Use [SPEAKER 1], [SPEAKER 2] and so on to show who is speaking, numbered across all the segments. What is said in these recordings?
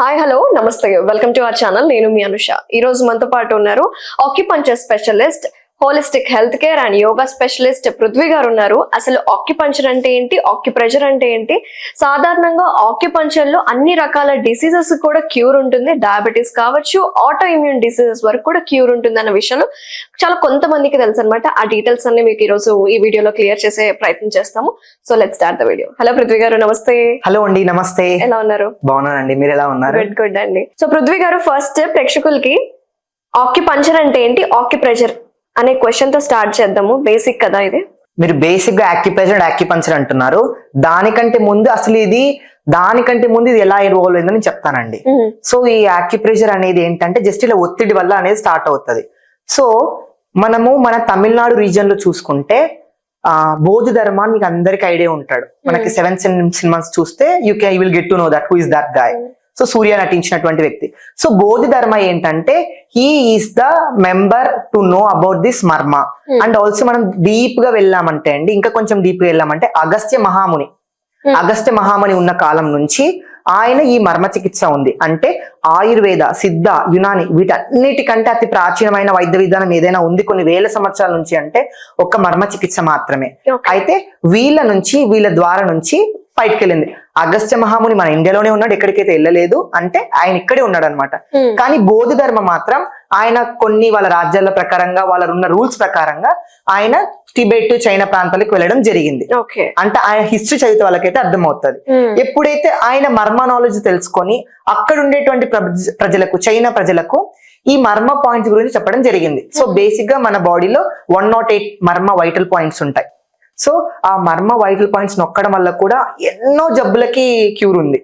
[SPEAKER 1] Hi hello నమస్తే welcome to our channel. నేను మీ అనుష. ఈ రోజు మనతో పాటు ఉన్నారు acupuncture specialist, holistic health care and yoga specialist Prithvi గారు ఉన్నారు. అసలు ఆక్యుపంచర్ అంటే ఏంటి, ఆక్యుప్రెషర్ అంటే ఏంటి, సాధారణంగా ఆక్యుపంచర్ లో అన్ని రకాల డిసీజెస్ కూడా క్యూర్ ఉంటుంది. డయాబెటీస్ కావచ్చు, ఆటో ఇమ్యూన్ డిసీజెస్ వరకు కూడా క్యూర్ ఉంటుంది అన్న విషయం చాలా కొంతమందికి తెలుసు అనమాట. ఆ డీటెయిల్స్ అన్ని మీకు ఈ రోజు ఈ వీడియోలో క్లియర్ చేసే ప్రయత్నం చేస్తాము. So let's start the video. Hello Prithvi గారు, నమస్తే.
[SPEAKER 2] హలో అండి, నమస్తే.
[SPEAKER 1] ఎలా ఉన్నారు?
[SPEAKER 2] బాగున్నానండి, మీరు ఎలా ఉన్నారు?
[SPEAKER 1] గుడ్ గుడ్ అండి. సో పృథ్వీ గారు, ఫస్ట్ ప్రేక్షకులకి ఆక్యుపంచర్ అంటే ఏంటి, ఆక్యుప్రెషర్ అనే క్వశ్చన్ తో స్టార్ట్ చేద్దాము. బేసిక్ కదా ఇది.
[SPEAKER 2] మీరు బేసిక్ గా ఆక్యుప్రెషర్ అండ్ ఆక్యుపంచర్ అంటున్నారు. దానికంటే ముందు ఇది ఎలా ఇన్వాల్వ్ అయిందని చెప్తానండి. సో ఈ ఆక్యుప్రెషర్ అనేది ఏంటంటే జస్ట్ ఇలా ఒత్తిడి వల్ల అనేది స్టార్ట్ అవుతుంది. సో మన తమిళనాడు రీజియన్ లో చూసుకుంటే బౌద్ధ ధర్మాన్ని మీకు అందరికి ఐడియా ఉంటాడు. మనకి 7 సినిమాస్ చూస్తే you will get to know that who is that guy. So Suriya నటించినటువంటి వ్యక్తి. సో బౌద్ధ ధర్మ ఏంటంటే he is the member to know about this మర్మ. అండ్ ఆల్సో మనం డీప్ గా వెళ్ళామంటే అండి, ఇంకా కొంచెం డీప్ గా వెళ్ళామంటే అగస్త్య మహాముని ఉన్న కాలం నుంచి ఆయన ఈ మర్మ చికిత్స ఉంది. అంటే ఆయుర్వేద, సిద్ధ, యునాని వీటన్నిటికంటే అతి ప్రాచీనమైన వైద్య విధానం ఏదైనా ఉంది కొన్ని వేల సంవత్సరాల నుంచి అంటే ఒక మర్మ చికిత్స మాత్రమే. అయితే వీళ్ళ ద్వారా నుంచి బయటకు వెళ్ళింది. అగస్త్య మహాముని మన ఇండియాలోనే ఉన్నాడు, ఎక్కడికైతే వెళ్ళలేదు. అంటే ఆయన ఇక్కడే ఉన్నాడు అనమాట. కానీ బౌద్ధ ధర్మ మాత్రం ఆయన కొన్ని వాళ్ళ రాజ్యాల ప్రకారంగా, వాళ్ళ ఉన్న రూల్స్ ప్రకారంగా ఆయన టిబెట్, చైనా ప్రాంతాలకు వెళ్ళడం జరిగింది. అంటే ఆయన హిస్టరీ చదివితే వాళ్ళకైతే అర్థమవుతుంది. ఎప్పుడైతే ఆయన మర్మ నాలెడ్జ్ తెలుసుకొని అక్కడ ఉండేటువంటి ప్రజలకు, చైనా ప్రజలకు ఈ మర్మ పాయింట్స్ గురించి చెప్పడం జరిగింది. సో బేసిక్ గా మన బాడీలో 108 మర్మ వైటల్ పాయింట్స్ ఉంటాయి. సో ఆ మర్మ వైటల్ పాయింట్స్ నొక్కడం వల్ల కూడా ఎన్నో జబ్బులకి క్యూర్ ఉంది.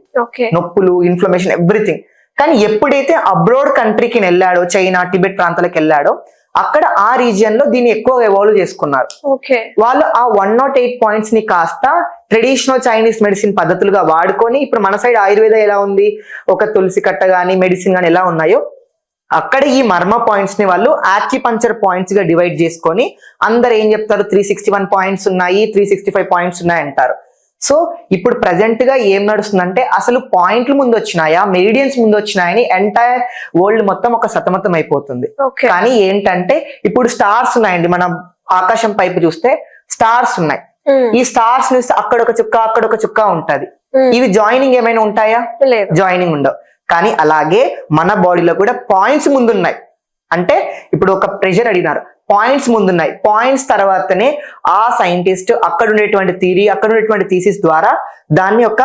[SPEAKER 2] నొప్పులు, ఇన్ఫ్లమేషన్, ఎవ్రీథింగ్. కానీ ఎప్పుడైతే అబ్రాడ్ కంట్రీకి వెళ్ళాడో, చైనా, టిబెట్ ప్రాంతాలకు వెళ్ళాడో అక్కడ ఆ రీజియన్ లో దీన్ని ఎక్కువ ఎవాల్వ్ చేసుకున్నారు. వాళ్ళు ఆ 108 పాయింట్స్ ని కాస్త ట్రెడిషనల్ చైనీస్ మెడిసిన్ పద్ధతులుగా వాడుకొని ఇప్పుడు మన సైడ్ ఆయుర్వేద ఎలా ఉంది, ఒక తులసి కట్ట గాని మెడిసిన్ గాని ఎలా ఉన్నాయో అక్కడ ఈ మర్మ పాయింట్స్ ని వాళ్ళు ఆక్యుపంచర్ పాయింట్స్ గా డివైడ్ చేసుకొని అందరు ఏం చెప్తారు, 361 పాయింట్స్ ఉన్నాయి, 365 పాయింట్స్ ఉన్నాయి అంటారు. సో ఇప్పుడు ప్రెసెంట్ గా ఏం నడుస్తుందంటే అసలు పాయింట్లు ముందు వచ్చినాయా, మెరిడియన్స్ ముందు వచ్చినాయని ఎంటైర్ వరల్డ్ మొత్తం ఒక సతమతం అయిపోతుంది. కానీ ఏంటంటే ఇప్పుడు స్టార్స్ ఉన్నాయండి, మనం ఆకాశం పైపు చూస్తే స్టార్స్ ఉన్నాయి. ఈ స్టార్స్ ని అక్కడొక చుక్క ఉంటది. ఇవి జాయినింగ్ ఏమైనా ఉంటాయా? జాయినింగ్ ఉండవు. కానీ అలాగే మన బాడీలో కూడా పాయింట్స్ ముందున్నాయి. అంటే ఇప్పుడు ఒక ప్రెషర్ అడిగినారు, పాయింట్స్ ముందున్నాయి. పాయింట్స్ తర్వాతనే ఆ సైంటిస్ట్ అక్కడ ఉండేటువంటి థియరీ, అక్కడ ఉండేటువంటి థీసిస్ ద్వారా దాన్ని ఒక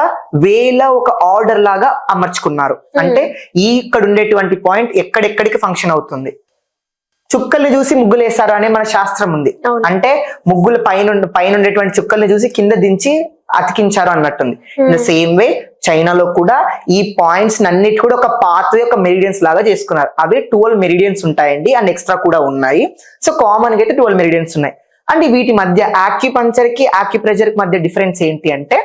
[SPEAKER 2] ఆర్డర్ లాగా అమర్చుకున్నారు. అంటే ఇక్కడ ఉండేటువంటి పాయింట్ ఎక్కడెక్కడికి ఫంక్షన్ అవుతుంది. చుక్కల్ని చూసి ముగ్గులు వేస్తారు అనే మన శాస్త్రం ఉంది. అంటే ముగ్గులు పైన ఉండేటువంటి చుక్కల్ని చూసి కింద దించి అతికించారు అన్నట్టుంది. ఇన్ ద సేమ్ వే చైనాలో కూడా ఈ పాయింట్స్ అన్నిటి కూడా ఒక పాత్వే, ఒక మెరిడియన్స్ లాగా చేసుకున్నారు. అవి 12 మెరిడియన్స్ ఉంటాయండి, అండ్ ఎక్స్ట్రా కూడా ఉన్నాయి. సో కామన్ గా అయితే 12 మెరిడియన్స్ ఉన్నాయి. అండ్ వీటి మధ్య ఆక్యుపంచర్ కి ఆక్యుప్రెషర్ కి మధ్య డిఫరెన్స్ ఏంటి అంటే,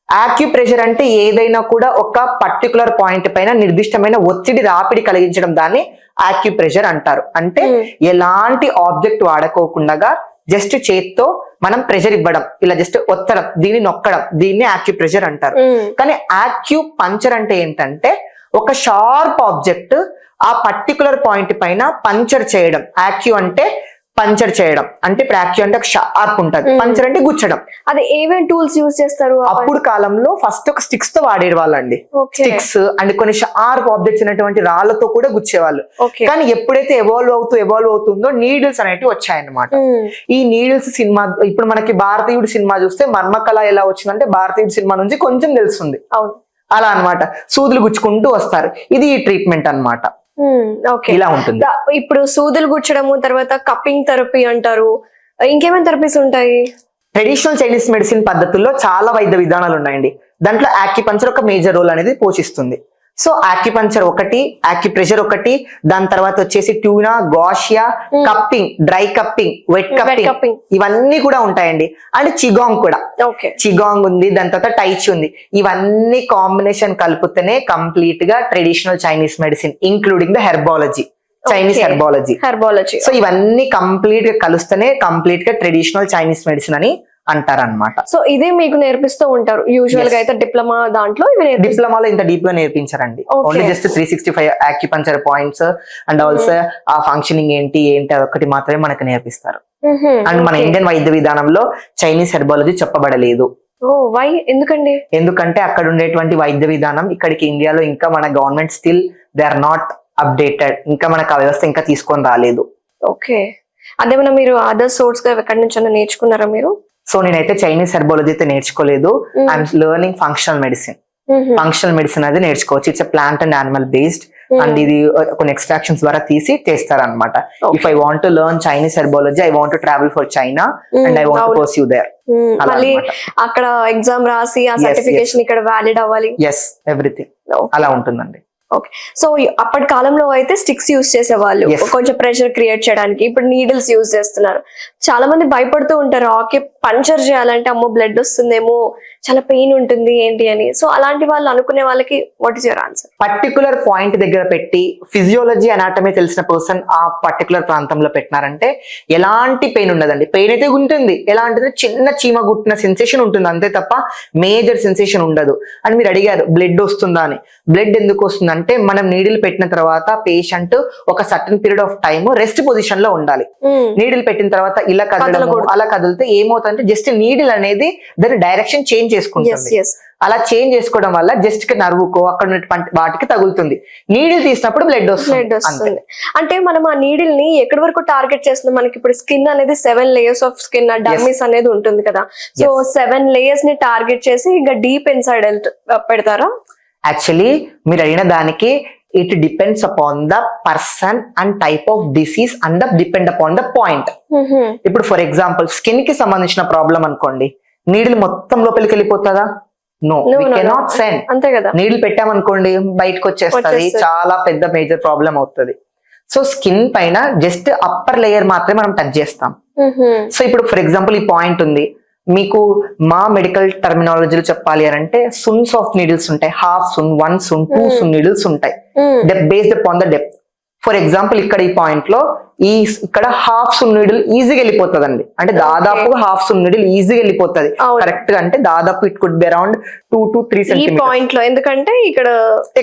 [SPEAKER 2] ఆక్యుప్రెషర్ అంటే ఏదైనా కూడా ఒక పర్టికులర్ పాయింట్ పైన నిర్దిష్టమైన ఒత్తిడి, రాపిడి కలిగించడం, దాన్ని ఆక్యుప్రెషర్ అంటారు. అంటే ఎలాంటి ఆబ్జెక్ట్ వాడుకోకుండా జస్ట్ చేత్తో మనం ప్రెషర్ ఇవ్వడం, ఇలా జస్ట్ ఒత్తడం, దీన్ని నొక్కడం, దీన్ని ఆక్యుప్రెషర్ అంటారు. కానీ ఆక్యుపంచర్ అంటే ఏంటంటే ఒక షార్ప్ ఆబ్జెక్ట్ ఆ పర్టికులర్ పాయింట్ పైన పంచర్ చేయడం. ఆక్యు అంటే పంచర్ చేయడం, అంటే ఇప్పుడు ఆక్యు అంటే ఒక షార్ప్ ఉంటుంది, పంచర్ అంటే గుచ్చడం.
[SPEAKER 1] అది ఏమేం టూల్స్ యూజ్ చేస్తారు?
[SPEAKER 2] అప్పుడు కాలంలో ఫస్ట్ ఒక స్టిక్స్ తో వాడే వాళ్ళండి. స్టిక్స్ అండ్ కొన్ని షార్ప్ ఆబ్జెక్ట్స్ అనేటువంటి రాళ్లతో కూడా గుచ్చేవాళ్ళు. కానీ ఎప్పుడైతే ఎవాల్వ్ అవుతుందో నీడిల్స్ అనేటివి వచ్చాయన్నమాట. ఈ నీడిల్స్ సినిమా, ఇప్పుడు మనకి భారతీయుడు సినిమా చూస్తే మర్మకళ ఎలా వచ్చిందంటే భారతీయుడు సినిమా నుంచి కొంచెం తెలుస్తుంది. అలా అన్నమాట, సూదులు గుచ్చుకుంటూ వస్తారు. ఇది ఈ ట్రీట్మెంట్ అన్నమాట. ఇలా ఉంటుంది.
[SPEAKER 1] ఇప్పుడు సూదులు గుచ్చడము, తర్వాత కప్పింగ్ థెరపీ అంటారు, ఇంకేమైనా థెరపీస్ ఉంటాయి?
[SPEAKER 2] ట్రెడిషనల్ చైనీస్ మెడిసిన్ పద్ధతుల్లో చాలా వైద్య విధానాలు ఉన్నాయండి. దాంట్లో ఆక్యుపంచర్ ఒక మేజర్ రోల్ అనేది పోషిస్తుంది. సో ఆక్యుపంచర్ ఒకటి, ఆక్యుప్రెషర్ ఒకటి, దాని తర్వాత వచ్చేసి tuina, gua sha, cupping, dry cupping, wet cupping, ఇవన్నీ కూడా ఉంటాయండి. అండ్ చిగాంగ్ కూడా, చిగాంగ్ ఉంది, దాని తర్వాత టైచి ఉంది. ఇవన్నీ కాంబినేషన్ కలిపితేనే కంప్లీట్ గా traditional Chinese medicine, including the herbology, Chinese herbology. So ఇవన్నీ కంప్లీట్ గా కలుస్తేనే కంప్లీట్ గా ట్రెడిషనల్ చైనీస్ మెడిసిన్ అని అంటారన్నమాట.
[SPEAKER 1] సో ఇదే మీకు నేర్పిస్తూ ఉంటారు యూజువల్ గా అయితే డిప్లొమా దాంట్లో
[SPEAKER 2] డిప్లొమాలో ఇంత డీప్ గా నేర్పించారండి. Only just 365 acupuncture points and also ఆ ఫంక్షనింగ్ ఏంటి అదొకటి మాత్రమే మనకు నేర్పిస్తారు. అండ్ మన ఇండియన్ వైద్య విధానంలో చైనీస్ హెర్బాలజీ చెప్పబడలేదు.
[SPEAKER 1] వై? ఎందుకండి?
[SPEAKER 2] ఎందుకంటే అక్కడ ఉండేటువంటి వైద్య విధానం ఇక్కడికి ఇండియాలో ఇంకా మన government still they are not updated. ఇంకా మనకు ఆ వ్యవస్థ ఇంకా తీసుకొని రాలేదు.
[SPEAKER 1] ఓకే, అదేమన్నా మీరు అదర్ సోర్స్ గా ఎక్కడి నుంచి నేర్చుకున్నారా మీరు?
[SPEAKER 2] సో నేనైతే చైనీస్ హెర్బాలజీ అయితే నేర్చుకోలేదు. I'm learning functional medicine. Functional medicine అది నేర్చుకోవచ్చు. It's plant and animal based and ఇది కొన్ని ఎక్స్ట్రాక్షన్స్ ద్వారా తీసి చేస్తారన్నమాట. If I want to learn Chinese herbology I want to travel for China and I want to pursue there.
[SPEAKER 1] మళ్ళీ అక్కడ exam రాసి ఆ సర్టిఫికేషన్ ఇక్కడ వ్యాలిడ్ అవ్వాలి.
[SPEAKER 2] ఎస్, ఎవ్రీథింగ్ అలా ఉంటుందండి.
[SPEAKER 1] ఓకే, సో అప్పటి కాలంలో అయితే స్టిక్స్ యూజ్ చేసేవాళ్ళు కొంచెం ప్రెషర్ క్రియేట్ చేయడానికి. ఇప్పుడు నీడిల్స్ యూజ్ చేస్తున్నారు. చాలా మంది భయపడుతూ ఉంటారు పంచర్ చేయాలంటే అమ్మో బ్లడ్ వస్తుందేమో, చాలా పెయిన్ ఉంటుంది ఏంటి అని. సో అలాంటి వాళ్ళు అనుకునే వాళ్ళకి what is your answer?
[SPEAKER 2] Particular point దగ్గర పెట్టి ఫిజియోలజీ అనాటమీ తెలిసిన పర్సన్ ఆ పర్టికులర్ ప్రాంతంలో పెట్టినారంటే ఎలాంటి పెయిన్ ఉండదండి. పెయిన్ అయితే ఉంటుంది, ఎలాంటిది చిన్న చీమ గుట్టిన సెన్సేషన్ ఉంటుంది అంతే తప్ప మేజర్ సెన్సేషన్ ఉండదు. అని మీరు అడిగారు బ్లడ్ వస్తుందా అని. బ్లడ్ ఎందుకు వస్తుంది అంటే మనం నీడిల్ పెట్టిన తర్వాత పేషెంట్ ఒక certain period of time rest position లో ఉండాలి. నీడిల్ పెట్టిన తర్వాత ఇలా కదలడం, అలా కదిలితే ఏమవుతుందంటే జస్ట్ నీడిల్ అనేది దాని డైరెక్షన్ చేంజ్ చేసుకుంటుంది. అలా చేంజ్ చేసుకోవడం వల్ల జస్ట్ నర్వుకో అక్కడ ఉన్నటువంటి వాటికి తగులుతుంది. నీడిల్ తీసినప్పుడు బ్లడ్ వస్తుంది.
[SPEAKER 1] అంటే మనం ఆ నీడిల్ ని ఎక్కడి వరకు టార్గెట్ చేస్తుంది? మనకి ఇప్పుడు స్కిన్ అనేది 7 layers ఆఫ్ స్కిన్ డర్మిస్ అనేది ఉంటుంది కదా. సో 7 layers ని టార్గెట్ చేసి ఇంకా డీప్ ఇన్సైడ్ పెడతారా?
[SPEAKER 2] యాక్చువల్లీ మీరు అడిగిన దానికి it depends upon the person and type of disease and depend upon the point. ఇప్పుడు ఫర్ ఎగ్జాంపుల్ స్కిన్ కి సంబంధించిన ప్రాబ్లం అనుకోండి, నీడిల్ మొత్తం లోపలికి వెళ్ళిపోతుందా? No, we cannot send.
[SPEAKER 1] అంతే కదా.
[SPEAKER 2] నీడిల్ పెట్టామనుకోండి బయటకు వచ్చేస్తుంది, చాలా పెద్ద మేజర్ ప్రాబ్లం అవుతుంది. సో స్కిన్ పైన జస్ట్ అప్పర్ లేయర్ మాత్రమే మనం టచ్ చేస్తాం. సో ఇప్పుడు ఫర్ ఎగ్జాంపుల్ ఈ పాయింట్ ఉంది, మీకు మా మెడికల్ టర్మినాలజీలో చెప్పాలి అని అంటే సున్స్ ఆఫ్ నీడిల్స్ ఉంటాయి, హాఫ్ సున్, 1 సున్, 2 సున్ నీడిల్స్ ఉంటాయి based upon the depth. For example ఇక్కడ ఈ పాయింట్ లో ఇక్కడ హాఫ్ సున్ నీడిల్ ఈజీగా వెళ్ళిపోతుంది. అంటే దాదాపు హాఫ్ సున్ నీడిల్ ఈజీగా వెళ్ళిపోతుంది కరెక్ట్ గా. అంటే దాదాపు it could be around 2 to 3 centimetres
[SPEAKER 1] point లో, ఎందుకంటే ఇక్కడ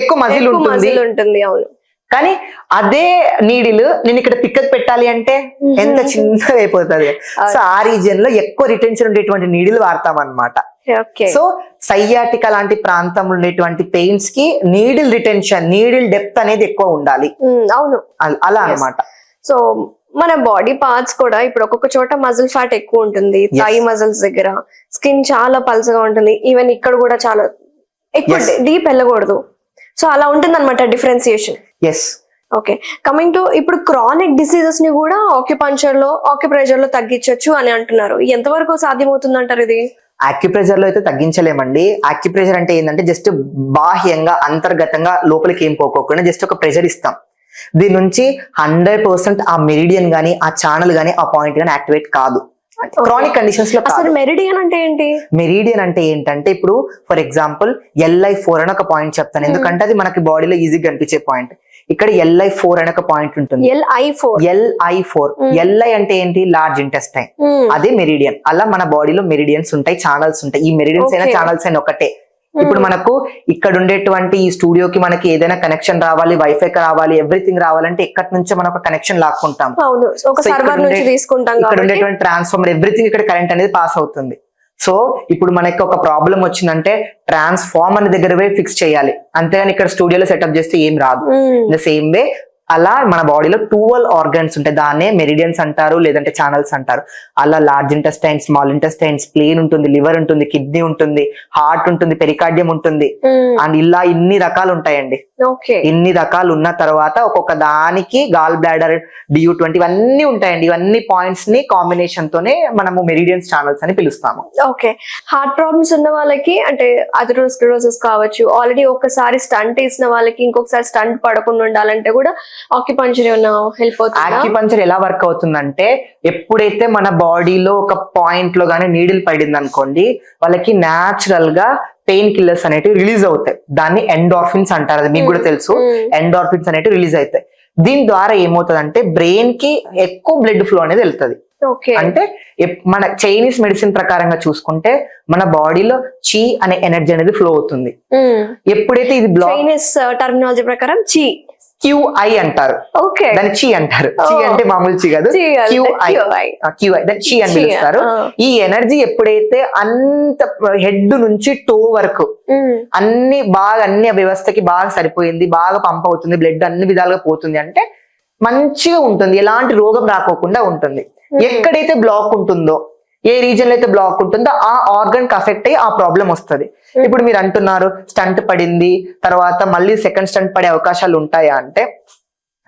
[SPEAKER 2] ఎక్కువ మజిల్ ఉంటుంది.
[SPEAKER 1] అవును,
[SPEAKER 2] కానీ అదే నీడిల్ నేను ఇక్కడ పిక్కకు పెట్టాలి అంటే ఎంత చిన్నగా అయిపోతుంది. సో ఆ రీజియన్ లో ఎక్కువ రిటెన్షన్ ఉండేటువంటి నీడిల్ వాడతాం అనమాట. సో సైయాటికా లాంటి ప్రాంతంలో ఉండేటువంటి పెయిన్స్ కి నీడిల్ రిటెన్షన్, నీడిల్ డెప్త్ అనేది ఎక్కువ ఉండాలి.
[SPEAKER 1] అవును,
[SPEAKER 2] అలా అన్నమాట.
[SPEAKER 1] సో మన బాడీ పార్ట్స్ కూడా ఇప్పుడు ఒక్కొక్క చోట మజిల్ ఫ్యాట్ ఎక్కువ ఉంటుంది. థై మజిల్స్ దగ్గర స్కిన్ చాలా పల్చగా ఉంటుంది. ఈవెన్ ఇక్కడ కూడా చాలా ఎక్కువ డీప్ వెళ్ళకూడదు. సో అలా ఉంటుంది అనమాట డిఫరెన్సియేషన్. ఓకే, కమింగ్ టు ఇప్పుడు క్రానిక్ డిసీజెస్ ని కూడా ఆక్యుప్రెషర్ లో తగ్గించవచ్చు అని అంటున్నారు. ఎంతవరకు సాధ్యమవుతుంది అంటారు ఇది?
[SPEAKER 2] ఆక్యుప్రెషర్ లో అయితే తగ్గించలేమండి. ఆక్యుప్రెషర్ అంటే ఏంటంటే జస్ట్ బాహ్యంగా అంతర్గతంగా లోపలికి ఏం పోకోకుండా జస్ట్ ఒక ప్రెషర్ ఇస్తాం. దీని నుంచి 100% ఆ మెరిడియన్ గానీ ఆ ఛానల్ గానీ ఆ పాయింట్ గానీ యాక్టివేట్ కాదు క్రానిక్ కండిషన్స్ లో.
[SPEAKER 1] అసలు మెరిడియన్ అంటే ఏంటి?
[SPEAKER 2] మెరిడియన్ అంటే ఏంటంటే ఇప్పుడు ఫర్ ఎగ్జాంపుల్ LI4 అని ఒక పాయింట్ చెప్తాను, ఎందుకంటే అది మనకి బాడీలో ఈజీగా కనిపించే పాయింట్. ఇక్కడ LI4 అని ఒక పాయింట్ ఉంటుంది. LI4 LI అంటే ఏంటి? Large intestine. అదే మెరిడియన్. అలా మన బాడీలో మెరిడియన్స్ ఉంటాయి, ఛానల్స్ ఉంటాయి. ఈ మెరిడియన్స్ అయినా ఛానల్స్ అయినా ఒకటే. ఇప్పుడు మనకు ఇక్కడ ఉండేటువంటి ఈ స్టూడియోకి మనకి ఏదైనా కనెక్షన్ రావాలి, వైఫై రావాలి, ఎవ్రీథింగ్ రావాలంటే ఎక్కడి నుంచో మనం ఒక కనెక్షన్ లాక్కుంటాం. ఇక్కడ ఉండేటువంటి ట్రాన్స్ఫార్మర్ ఎవ్రీథింగ్ ఇక్కడ కరెంట్ అనేది పాస్ అవుతుంది. సో ఇప్పుడు మనకి ఒక ప్రాబ్లం వచ్చిందంటే ట్రాన్స్ఫార్మర్ దగ్గర పోయి ఫిక్స్ చేయాలి, అంతేగాని ఇక్కడ స్టూడియోలో సెటప్ చేస్తే ఏం రాదు. ద సేమ్ వే అలా మన బాడీలో 12 ఆర్గన్స్ ఉంటాయి, దాన్నే మెరిడియన్స్ అంటారు లేదంటే ఛానల్స్ అంటారు. అలా large intestine, small intestine, spleen ఉంటుంది, లివర్ ఉంటుంది, కిడ్నీ ఉంటుంది, హార్ట్ ఉంటుంది, పెరికార్డియం ఉంటుంది, అండ్ ఇలా ఇన్ని రకాలు ఉంటాయండి. ఇన్ని రకాలు ఉన్న తర్వాత ఒక్కొక్క దానికి గాల్ బ్లాడర్, DU20 ఇవన్నీ ఉంటాయండి. ఇవన్నీ పాయింట్స్ ని కాంబినేషన్ తోనే మనము మెరిడియన్స్ ఛానల్స్ అని పిలుస్తాము.
[SPEAKER 1] ఓకే, హార్ట్ ప్రాబ్లమ్స్ ఉన్న వాళ్ళకి అంటే అథెరోస్క్లెరోసిస్ కావచ్చు, ఆల్రెడీ ఒకసారి స్టంట్ వేసిన వాళ్ళకి ఇంకొకసారి స్టంట్ పడకుండా ఉండాలంటే కూడా ఆక్యుపంచర్ ఏమైనా హెల్ప్ అవుతుంది?
[SPEAKER 2] ఆక్యుపంచర్ ఎలా వర్క్ అవుతుందంటే ఎప్పుడైతే మన బాడీలో ఒక పాయింట్ లో గానీ నీడిల్ పడింది అనుకోండి, వాళ్ళకి న్యాచురల్ గా పెయిన్ కిల్లర్స్ అనేటివి రిలీజ్ అవుతాయి. దాన్ని ఎండార్ఫిన్స్ అంటారు, అది మీకు కూడా తెలుసు. ఎండార్ఫిన్స్ అనేటివి రిలీజ్ అవుతాయి. దీని ద్వారా ఏమవుతుందంటే బ్రెయిన్ కి ఎక్కువ బ్లడ్ ఫ్లో అనేది వెళ్తుంది.
[SPEAKER 1] ఓకే.
[SPEAKER 2] అంటే మన చైనీస్ మెడిసిన్ ప్రకారంగా చూసుకుంటే మన బాడీలో చి అనే ఎనర్జీ అనేది ఫ్లో అవుతుంది. ఎప్పుడైతే ఇది బ్లాక్,
[SPEAKER 1] చైనీస్ టర్మినాలజీ ప్రకారం చి
[SPEAKER 2] QI అంటారు,
[SPEAKER 1] ఓకే,
[SPEAKER 2] దాన్ని చి అంటారు. చి అంటే మామూలు చి కాదు, QI దాన్ని చి అని పిలుస్తారు. ఈ ఎనర్జీ ఎప్పుడైతే అంత హెడ్ నుంచి టో వరకు అన్ని బాగా అన్ని వ్యవస్థకి బాగా సరిపోయింది, బాగా పంప్ అవుతుంది, బ్లడ్ అన్ని విధాలుగా పోతుంది అంటే మంచిగా ఉంటుంది, ఎలాంటి రోగం రాకోకుండా ఉంటుంది. ఎక్కడైతే బ్లాక్ ఉంటుందో, ఏ రీజన్ లో అయితే బ్లాక్ ఉంటుందో ఆ ఆర్గన్ కి అఫెక్ట్ అయ్యి ఆ ప్రాబ్లం వస్తుంది. ఇప్పుడు మీరు అంటున్నారు స్టంట్ పడింది, తర్వాత మళ్ళీ సెకండ్ స్టంట్ పడే అవకాశాలు ఉంటాయా అంటే,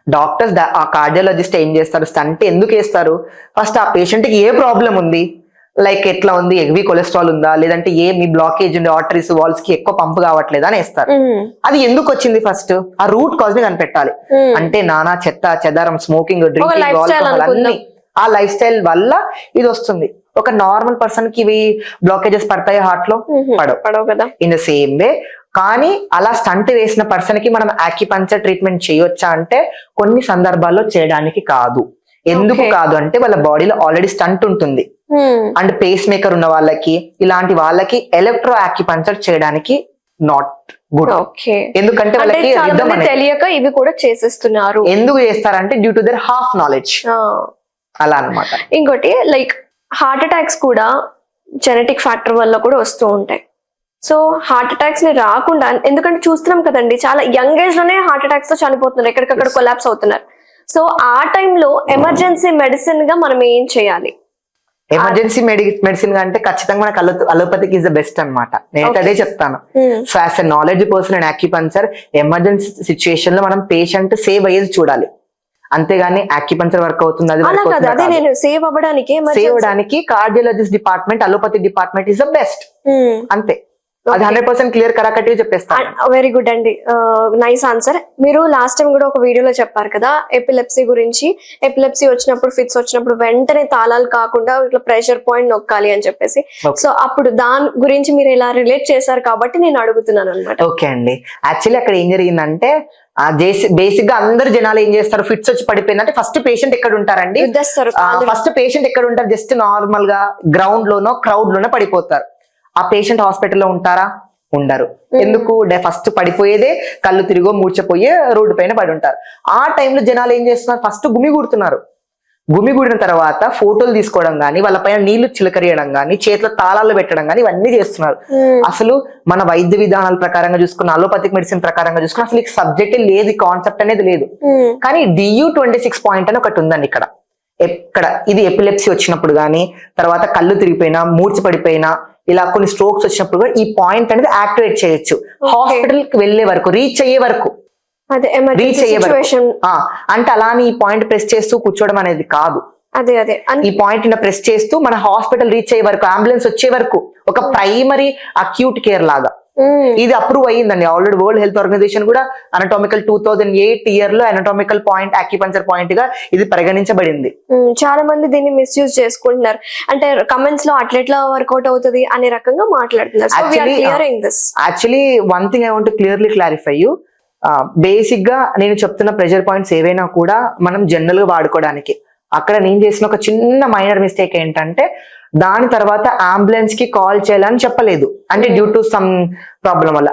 [SPEAKER 2] డాక్టర్స్ ఆ కార్డియాలజిస్ట్ ఏం చేస్తారు, స్టంట్ ఎందుకు వేస్తారు, ఫస్ట్ ఆ పేషెంట్ కి ఏ ప్రాబ్లం ఉంది, లైక్ ఎట్లా ఉంది, హెవీ కొలెస్ట్రాల్ ఉందా, లేదంటే ఏ మీ బ్లాకేజ్ ఉంది, ఆర్టరీస్ వాల్స్ కి ఎక్కువ పంపు కావట్లేదా అని వేస్తారు. అది ఎందుకు వచ్చింది, ఫస్ట్ ఆ రూట్ కాజ్ ని కనిపెట్టాలి. అంటే నానా చెత్త చెదారం, స్మోకింగ్, డ్రింకింగ్, ఆల్కహాల్ అన్ని ఆ లైఫ్ స్టైల్ వల్ల ఇది వస్తుంది. ఒక నార్మల్ పర్సన్ కి ఇవి బ్లాకేజెస్ పడతాయి, హార్ట్ లో పడవు కదా. ఇన్ ద సేమ్ వే కానీ అలా స్టంట్ వేసిన పర్సన్ కి మనం యాక్యుపంక్చర్ ట్రీట్మెంట్ చేయొచ్చా అంటే కొన్ని సందర్భాల్లో చేయడానికి కాదు. ఎందుకు కాదు అంటే వాళ్ళ బాడీలో ఆల్రెడీ స్టంట్ ఉంటుంది అండ్ పేస్ మేకర్ ఉన్న వాళ్ళకి, ఇలాంటి వాళ్ళకి ఎలక్ట్రో యాక్యుపంక్చర్ చేయడానికి నాట్ గుడ్. ఎందుకంటే వాళ్ళకి
[SPEAKER 1] తెలియక ఇవి కూడా చేసేస్తున్నారు.
[SPEAKER 2] ఎందుకు చేస్తారంటే due to their half knowledge, అలా అన్నమాట.
[SPEAKER 1] ఇంకోటి లైక్ హార్ట్ అటాక్స్ కూడా జెనెటిక్ ఫ్యాక్టర్ వల్ల కూడా వస్తూ ఉంటాయి. సో హార్ట్ అటాక్స్ ని రాకుండా, ఎందుకంటే చూస్తున్నాం కదండి చాలా యంగ్ ఏజ్ లోనే హార్ట్ అటాక్స్ తో చనిపోతున్నారు, ఎక్కడికక్కడ కొలాప్స్ అవుతున్నారు. సో ఆ టైంలో ఎమర్జెన్సీ మెడిసిన్ గా మనం ఏం చేయాలి?
[SPEAKER 2] ఎమర్జెన్సీ మెడిసిన్ గా అంటే ఖచ్చితంగా మనకు అలోపతిక్ ఇస్ ద బెస్ట్ అన్నమాట. నేను అదే చెప్తాను. So as a knowledge person and acupuncture, emergency situation లో మనం పేషెంట్ సేవ్ అయ్యేది చూడాలి, అంతేగాని యాక్యుపంక్చర్ వర్క్ అవుతుంది అది
[SPEAKER 1] సేవ్ అవ్వడానికి
[SPEAKER 2] cardiologist department, allopathy department is the best. అంతే, అది 100% క్లియర్ కరెక్ట్ చెప్పేస్తాను.
[SPEAKER 1] వెరీ గుడ్ అండి, నైస్ ఆన్సర్. మీరు లాస్ట్ టైం కూడా ఒక వీడియోలో చెప్పారు కదా ఎపిలెప్సీ గురించి. ఎపిలెప్సీ వచ్చినప్పుడు, ఫిట్స్ వచ్చినప్పుడు వెంటనే తాళాలు కాకుండా ఇట్లా ప్రెషర్ పాయింట్ నొక్కాలి అని చెప్పేసి. సో అప్పుడు దాని గురించి మీరు ఇలా రిలేట్ చేశారు కాబట్టి నేను అడుగుతున్నాను అనమాట.
[SPEAKER 2] ఓకే అండి, యాక్చువల్లీ అక్కడ ఏం జరిగిందంటే బేసిక్ గా అందరు జనాలు ఏం చేస్తారు, ఫిట్స్ వచ్చి పడిపోయిందంటే ఫస్ట్ పేషెంట్ ఎక్కడ ఉంటారండి, ఫస్ట్ పేషెంట్ ఎక్కడ ఉంటారు, జస్ట్ నార్మల్ గా గ్రౌండ్ లోనో క్రౌడ్ లోనో పడిపోతారు. ఆ పేషెంట్ హాస్పిటల్లో ఉంటారా, ఉండరు. ఎందుకు, ఫస్ట్ పడిపోయేదే కళ్ళు తిరిగో మూర్చపోయే రోడ్డు పైన పడి ఉంటారు. ఆ టైంలో జనాలు ఏం చేస్తున్నారు, ఫస్ట్ గుమిగూడుతున్నారు. గుమిగూడిన తర్వాత ఫోటోలు తీసుకోవడం గానీ, వాళ్ళ పైన నీళ్లు చిలకరియడం గానీ, చేతిలో తాళాలు పెట్టడం గానీ ఇవన్నీ చేస్తున్నారు. అసలు మన వైద్య విధానాల ప్రకారంగా చూసుకున్న, అలోపతిక్ మెడిసిన్ ప్రకారంగా చూసుకున్న అసలు ఈ సబ్జెక్టే లేదు, కాన్సెప్ట్ అనేది లేదు. కానీ DU-26 పాయింట్ అని ఒకటి ఉందండి ఇక్కడ. ఇది ఎపిలెప్సీ వచ్చినప్పుడు గానీ, తర్వాత కళ్ళు తిరిగిపోయినా, మూర్చి పడిపోయినా, ఇలా కొన్ని స్ట్రోక్స్ వచ్చినప్పుడు కూడా ఈ పాయింట్ అనేది యాక్టివేట్ చేయొచ్చు. హాస్పిటల్ కి వెళ్లే వరకు, రీచ్ అయ్యే వరకు, రీచ్ అయ్యే వరకు. అంటే అలాని ఈ పాయింట్ ప్రెస్ చేస్తూ కూర్చోవడం అనేది కాదు. ఈ పాయింట్ ప్రెస్ చేస్తూ మన హాస్పిటల్ రీచ్ అయ్యే వరకు, అంబులెన్స్ వచ్చే వరకు, ఒక ప్రైమరీ అక్యూట్ కేర్ లాగా ఇది అప్రూవ్ అయ్యిందండి. ఆల్రెడీ వరల్డ్ హెల్త్ ఆర్గనైజేషన్ కూడా అనటామికల్ 2008 ఇయర్ లో అనటామికల్ పాయింట్ యాక్యుపంక్చర్ పాయింట్ గా ఇది పరిగణించబడింది.
[SPEAKER 1] చాలా మంది దీన్ని మిస్యూజ్ చేసుకుంటున్నారు, అంటే కమెంట్స్ లో అట్లెట్లా వర్కౌట్ అవుతుంది అనే రకంగా మాట్లాడుతున్నారు.
[SPEAKER 2] Actually one thing I want to clearly clarify you. Basic గా నేను చెప్తున్న ప్రెషర్ పాయింట్స్ ఏవైనా కూడా మనం జనరల్ గా వాడుకోవడానికి. అక్కడ నేను చేసిన ఒక చిన్న మైనర్ మిస్టేక్ ఏంటంటే, దాని తర్వాత అంబులెన్స్ కి కాల్ చేయాలని చెప్పలేదు, అంటే డ్యూ టు సమ్ ప్రాబ్లం వల్ల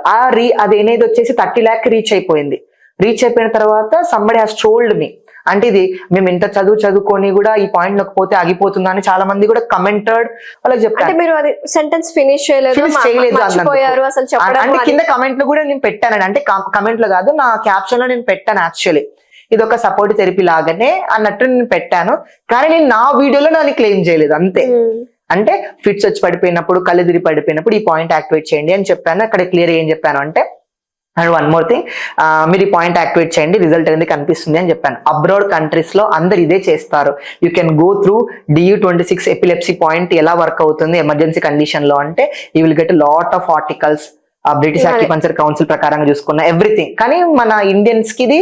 [SPEAKER 2] అదేనేది వచ్చేసి 30 lakh రీచ్ అయిపోయింది. రీచ్ అయిపోయిన తర్వాత సంబడి హాస్ టోల్డ్ మీ, అంటే ఇది మేము ఇంత చదువుకొని కూడా ఈ పాయింట్ నొక్కిపోతే ఆగిపోతుందా అని చాలా మంది కూడా కమెంటెడ్ వాళ్ళకి చెప్పారు.
[SPEAKER 1] మీరు అది సెంటెన్స్ ఫినిష్ చేయలేదు అంటే
[SPEAKER 2] కింద కమెంట్ లో కూడా నేను పెట్టానండి, అంటే కమెంట్ లో కాదు, నా క్యాప్షన్ లో నేను పెట్టాను. యాక్చువల్లీ ఇది ఒక సపోర్ట్ థెరపీ లాగానే అన్నట్టు నేను పెట్టాను, కానీ నేను నా వీడియోలో నన్ను క్లెయిమ్ చేయలేదు అంతే. అంటే ఫిట్స్ వచ్చి పడిపోయినప్పుడు, కళ్ళు తిరిగి పడిపోయినప్పుడు ఈ పాయింట్ యాక్టివేట్ చేయండి అని చెప్పాను. అక్కడ క్లియర్ ఏం చెప్పాను అంటే, అండ్ వన్ మోర్ థింగ్, మీరు ఈ పాయింట్ యాక్టివేట్ చేయండి, రిజల్ట్ అనేది కనిపిస్తుంది అని చెప్పాను. అబ్రాడ్ కంట్రీస్ లో అందరు ఇదే చేస్తారు. You can go through DU-26 epilepsy point ఎలా వర్క్ అవుతుంది ఎమర్జెన్సీ కండిషన్ లో అంటే, you will get lot of articles. British acupuncture council ప్రకారంగా చూసుకున్న ఎవ్రీథింగ్. కానీ మన ఇండియన్స్ కి ఇది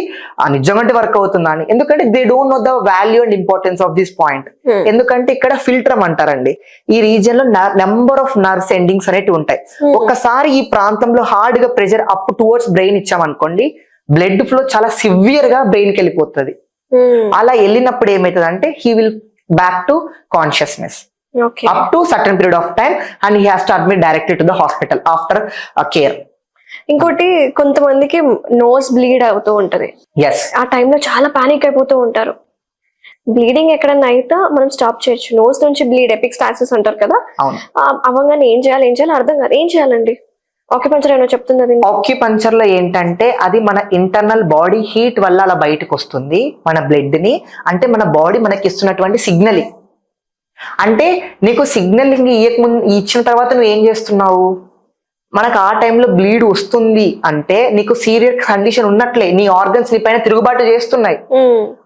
[SPEAKER 2] నిజంగా వర్క్ అవుతుందా అని, ఎందుకంటే they don't know the value and importance of this point. ఎందుకంటే ఇక్కడ ఫిల్టర్ అంటారండి, ఈ రీజియన్ లో నెంబర్ ఆఫ్ నర్వ్స్ ఎండింగ్స్ అనేవి ఉంటాయి. ఒక్కసారి ఈ ప్రాంతంలో హార్డ్ గా ప్రెషర్ అప్ టువర్డ్స్ బ్రెయిన్ ఇచ్చామనుకోండి, బ్లడ్ ఫ్లో చాలా సివియర్ గా బ్రెయిన్ కి వెళ్ళిపోతుంది. అలా వెళ్ళినప్పుడు ఏమవుతుంది అంటే he will back to consciousness
[SPEAKER 1] okay
[SPEAKER 2] up to certain period of time and he has to admit directly to the hospital after care.
[SPEAKER 1] ఇంకోటి కొంతమందికి నోస్ బ్లీడ్ అవుతూ ఉంటది,
[SPEAKER 2] ఎస్
[SPEAKER 1] ఆ టైంలో చాలా పానిక్ అయిపోతూ ఉంటారు. బ్లీడింగ్ ఎక్కడన్నా అయితే మనం స్టాప్ చేయొచ్చు. నోస్ నుంచి బ్లీడ్ ఎపిక్స్టాసిస్ అంటారు కదా,
[SPEAKER 2] అవును.
[SPEAKER 1] అవ్వగానే ఏం చేయాలి అర్థం కాదు, ఏం చేయాలండి? ఆక్యుపంచర్ ఏమో చెప్తుంది అది.
[SPEAKER 2] ఆక్యుపంచర్ లో ఏంటంటే అది మన ఇంటర్నల్ బాడీ హీట్ వల్ల అలా బయటకు వస్తుంది మన బ్లడ్ ని. అంటే మన బాడీ మనకి ఇస్తున్నటువంటి సిగ్నలింగ్. అంటే నీకు సిగ్నలింగ్ ఇచ్చిన తర్వాత నువ్వు ఏం చేస్తున్నావు, మనకు ఆ టైంలో బ్లీడ్ వస్తుంది అంటే నీకు సీరియస్ కండిషన్ ఉన్నట్లే, నీ ఆర్గన్స్ నీ పైన తిరుగుబాటు చేస్తున్నాయి.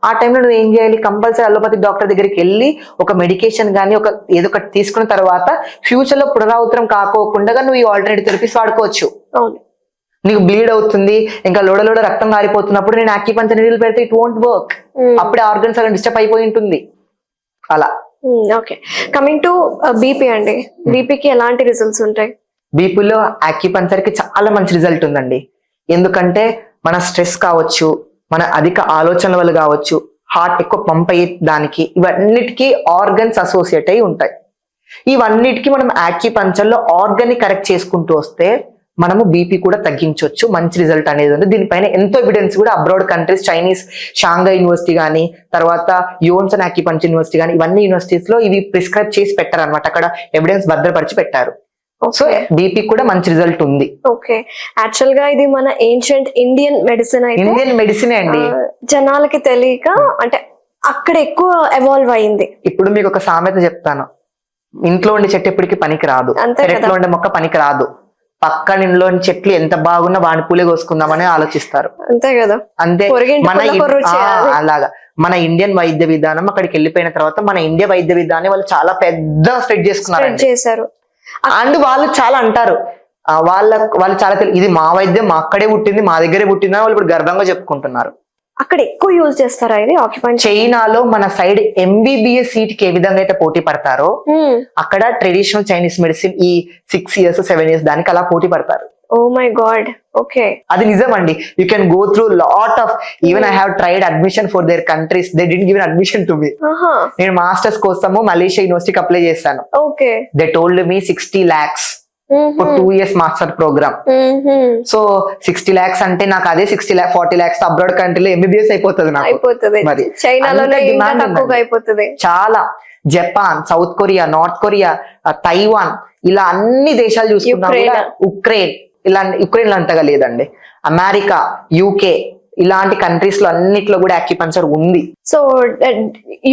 [SPEAKER 2] ఆ టైంలో నువ్వు ఏం చేయాలి, కంపల్సరీ అలోపతి డాక్టర్ దగ్గరికి వెళ్ళి ఒక మెడికేషన్ కానీ ఒక ఏదో ఒకటి తీసుకున్న తర్వాత ఫ్యూచర్ లో పునరావృతం కాకోకుండా నువ్వు ఈ ఆల్టర్నేటివ్ థెరపీస్ వాడుకోవచ్చు. నీకు బ్లీడ్ అవుతుంది, ఇంకా లోడ రక్తం కారిపోతున్నప్పుడు నేను ఆక్యుపంచర్ నీడిల్ పెడితే ఇట్ వోంట్ వర్క్. అప్పుడే ఆర్గన్స్ అలా డిస్టర్బ్ అయిపోయి ఉంటుంది. అలా
[SPEAKER 1] ఓకే, కమింగ్ టు బీపీ అండి, బీపీకి ఎలాంటి రిజల్ట్స్ ఉంటాయి?
[SPEAKER 2] బీపీలో ఆక్యుపంచర్ కి చాలా మంచి రిజల్ట్ ఉందండి. ఎందుకంటే మన స్ట్రెస్ కావచ్చు, మన అధిక ఆలోచనల వల్ల కావచ్చు, హార్ట్ ఎక్కువ పంప్ అయ్యే దానికి ఇవన్నిటికీ ఆర్గన్స్ అసోసియేట్ అయి ఉంటాయి. ఇవన్నిటికీ మనం ఆక్యుపంచర్ లో ఆర్గన్ ని కరెక్ట్ చేసుకుంటూ వస్తే మనము బీపీ కూడా తగ్గించవచ్చు. మంచి రిజల్ట్ అనేది ఉంది. దీనిపైన ఎంతో ఎవిడెన్స్ కూడా abroad countries, Chinese Shanghai university కానీ, తర్వాత యోన్సన్ ఆక్యుపంచర్ యూనివర్సిటీ కానీ, ఇవన్నీ యూనివర్సిటీస్ లో ఇవి ప్రిస్క్రైబ్ చేసి పెట్టారు అనమాట. అక్కడ ఎవిడెన్స్ భద్రపరిచి పెట్టారు. సో బీపీ కూడా మంచి రిజల్ట్ ఉంది.
[SPEAKER 1] ఓకే, యాక్చువల్ గా ఇది మన ఏన్షియంట్ ఇండియన్ మెడిసిన్ అయితే,
[SPEAKER 2] ఇండియన్ మెడిసిన్ అండి.
[SPEAKER 1] జనాలకి తెలియక అంటే అక్కడ ఎక్కువ ఎవాల్వ్ అయింది.
[SPEAKER 2] ఇప్పుడు మీకు ఒక సామెత చెప్తాను, ఇంట్లో ఉండే చెట్టు ఎప్పటికీ పనికి రాదు, చెట్లో ఉండే మొక్క పనికి రాదు. పక్కన ఇంట్లోని చెట్లు ఎంత బాగున్నా వాని పూలే కోసుకుందామని ఆలోచిస్తారు.
[SPEAKER 1] అంతే కదా,
[SPEAKER 2] అంతే. అలాగా మన ఇండియన్ వైద్య విధానం అక్కడికి వెళ్ళిపోయిన తర్వాత మన ఇండియా వైద్య విధానం వాళ్ళు చాలా పెద్ద స్ప్రెడ్
[SPEAKER 1] చేశారు.
[SPEAKER 2] అండ్ వాళ్ళు చాలా అంటారు, వాళ్ళు చాలా ఇది మా వైద్యం, మా అక్కడే పుట్టింది, మా దగ్గరే పుట్టింది అని వాళ్ళు ఇప్పుడు గర్వంగా చెప్పుకుంటున్నారు.
[SPEAKER 1] అక్కడ ఎక్కువ యూజ్ చేస్తారా ఇది ఆక్యుపంచర్?
[SPEAKER 2] చైనాలో మన సైడ్ MBBS సీట్ కి ఏ విధంగా అయితే పోటీ పడతారో అక్కడ ట్రెడిషనల్ చైనీస్ మెడిసిన్ ఈ 6 years 7 years దానికి అలా పోటీ పడతారు.
[SPEAKER 1] ఓ మై గాడ్, ఓకే,
[SPEAKER 2] అది నిజం అండి. You can go through lot of, even I have tried admission for their countries, they didn't give admission to me. నేను మాస్టర్స్ కోసము మలేషియా యూనివర్సిటీకి అప్లై చేశాను.
[SPEAKER 1] Okay,
[SPEAKER 2] they told me 60 lakhs for 2 years master program. So 60 lakhs అంటే నాకు అదే 40 lakhs abroad కంట్రీలో MBBS అయిపోతుంది నాకు. మరి చాలా Japan, south Korea, north Korea, Taiwan, ఇలా అన్ని దేశాలు చూసుకున్నా కూడా, యుక్రెయిన్ అంతగా లేదండి, అమెరికా, UK ఇలాంటి కంట్రీస్ లో అన్నిట్లో కూడా ఆక్యుపంచర్ ఉంది.
[SPEAKER 1] సో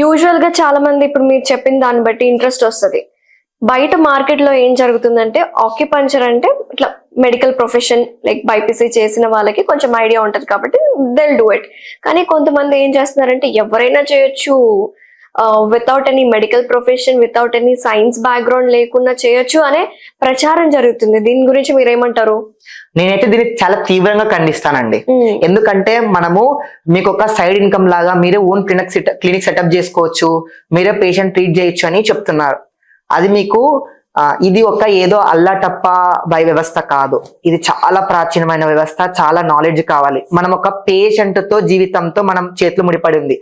[SPEAKER 1] యూజువల్ గా చాలా మంది ఇప్పుడు మీరు చెప్పిన దాన్ని బట్టి ఇంట్రెస్ట్ వస్తుంది. బయట మార్కెట్ లో ఏం జరుగుతుందంటే ఆక్యుపంచర్ అంటే ఇట్లా మెడికల్ ప్రొఫెషన్ లైక్ బైపీసీ చేసిన వాళ్ళకి కొంచెం ఐడియా ఉంటది కాబట్టి దిల్ డూ ఇట్. కానీ కొంతమంది ఏం చేస్తున్నారంటే ఎవరైనా చేయొచ్చు, without any medical profession, without any science background లేకుండా చేయొచ్చు అనే ప్రచారం జరుగుతుంది. దీని గురించి మీరేమంటారు?
[SPEAKER 2] నేనైతే దీన్ని చాలా తీవ్రంగా ఖండిస్తానండి. ఎందుకంటే మనము మీకు ఒక సైడ్ ఇన్కమ్ లాగా మీరే ఓన్ క్లినిక్ సెటప్ చేసుకోవచ్చు, మీరే పేషెంట్ ట్రీట్ చేయొచ్చు అని చెప్తున్నారు. అది మీకు ఇది ఒక ఏదో అల్లాటప్ప వ్యవస్థ కాదు, ఇది చాలా ప్రాచీనమైన వ్యవస్థ. చాలా నాలెడ్జ్ కావాలి. మనం ఒక పేషెంట్ తో జీవితంతో మనం చేతులు ముడిపడి ఉంది.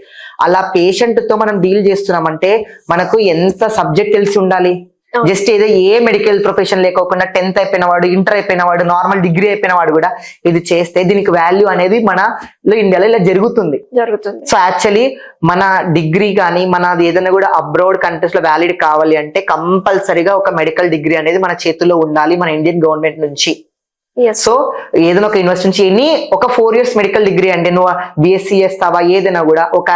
[SPEAKER 2] అలా పేషెంట్ తో మనం డీల్ చేస్తున్నామంటే మనకు ఎంత సబ్జెక్ట్ తెలిసి ఉండాలి. జస్ట్ ఏదో ఏ మెడికల్ ప్రొఫెషన్ లేకోకుండా 10th అయిపోయిన వాడు, ఇంటర్ అయిపోయిన వాడు, నార్మల్ డిగ్రీ అయిపోయిన వాడు కూడా ఇది చేస్తే దీనికి వాల్యూ అనేది మనలో ఇండియాలో ఇలా జరుగుతుంది. సో యాక్చువల్లీ మన డిగ్రీ కానీ మనది ఏదైనా కూడా అబ్రాడ్ కంట్రీస్ లో వ్యాలిడ్ కావాలి అంటే కంపల్సరీగా ఒక మెడికల్ డిగ్రీ అనేది మన చేతుల్లో ఉండాలి మన ఇండియన్ గవర్నమెంట్ నుంచి. సో ఏదైనా ఒక యూనివర్సిటీ నుంచి ఎన్ని ఒక 4 years మెడికల్ డిగ్రీ అంటే నువ్వు BSc చేస్తావా, ఏదైనా కూడా ఒక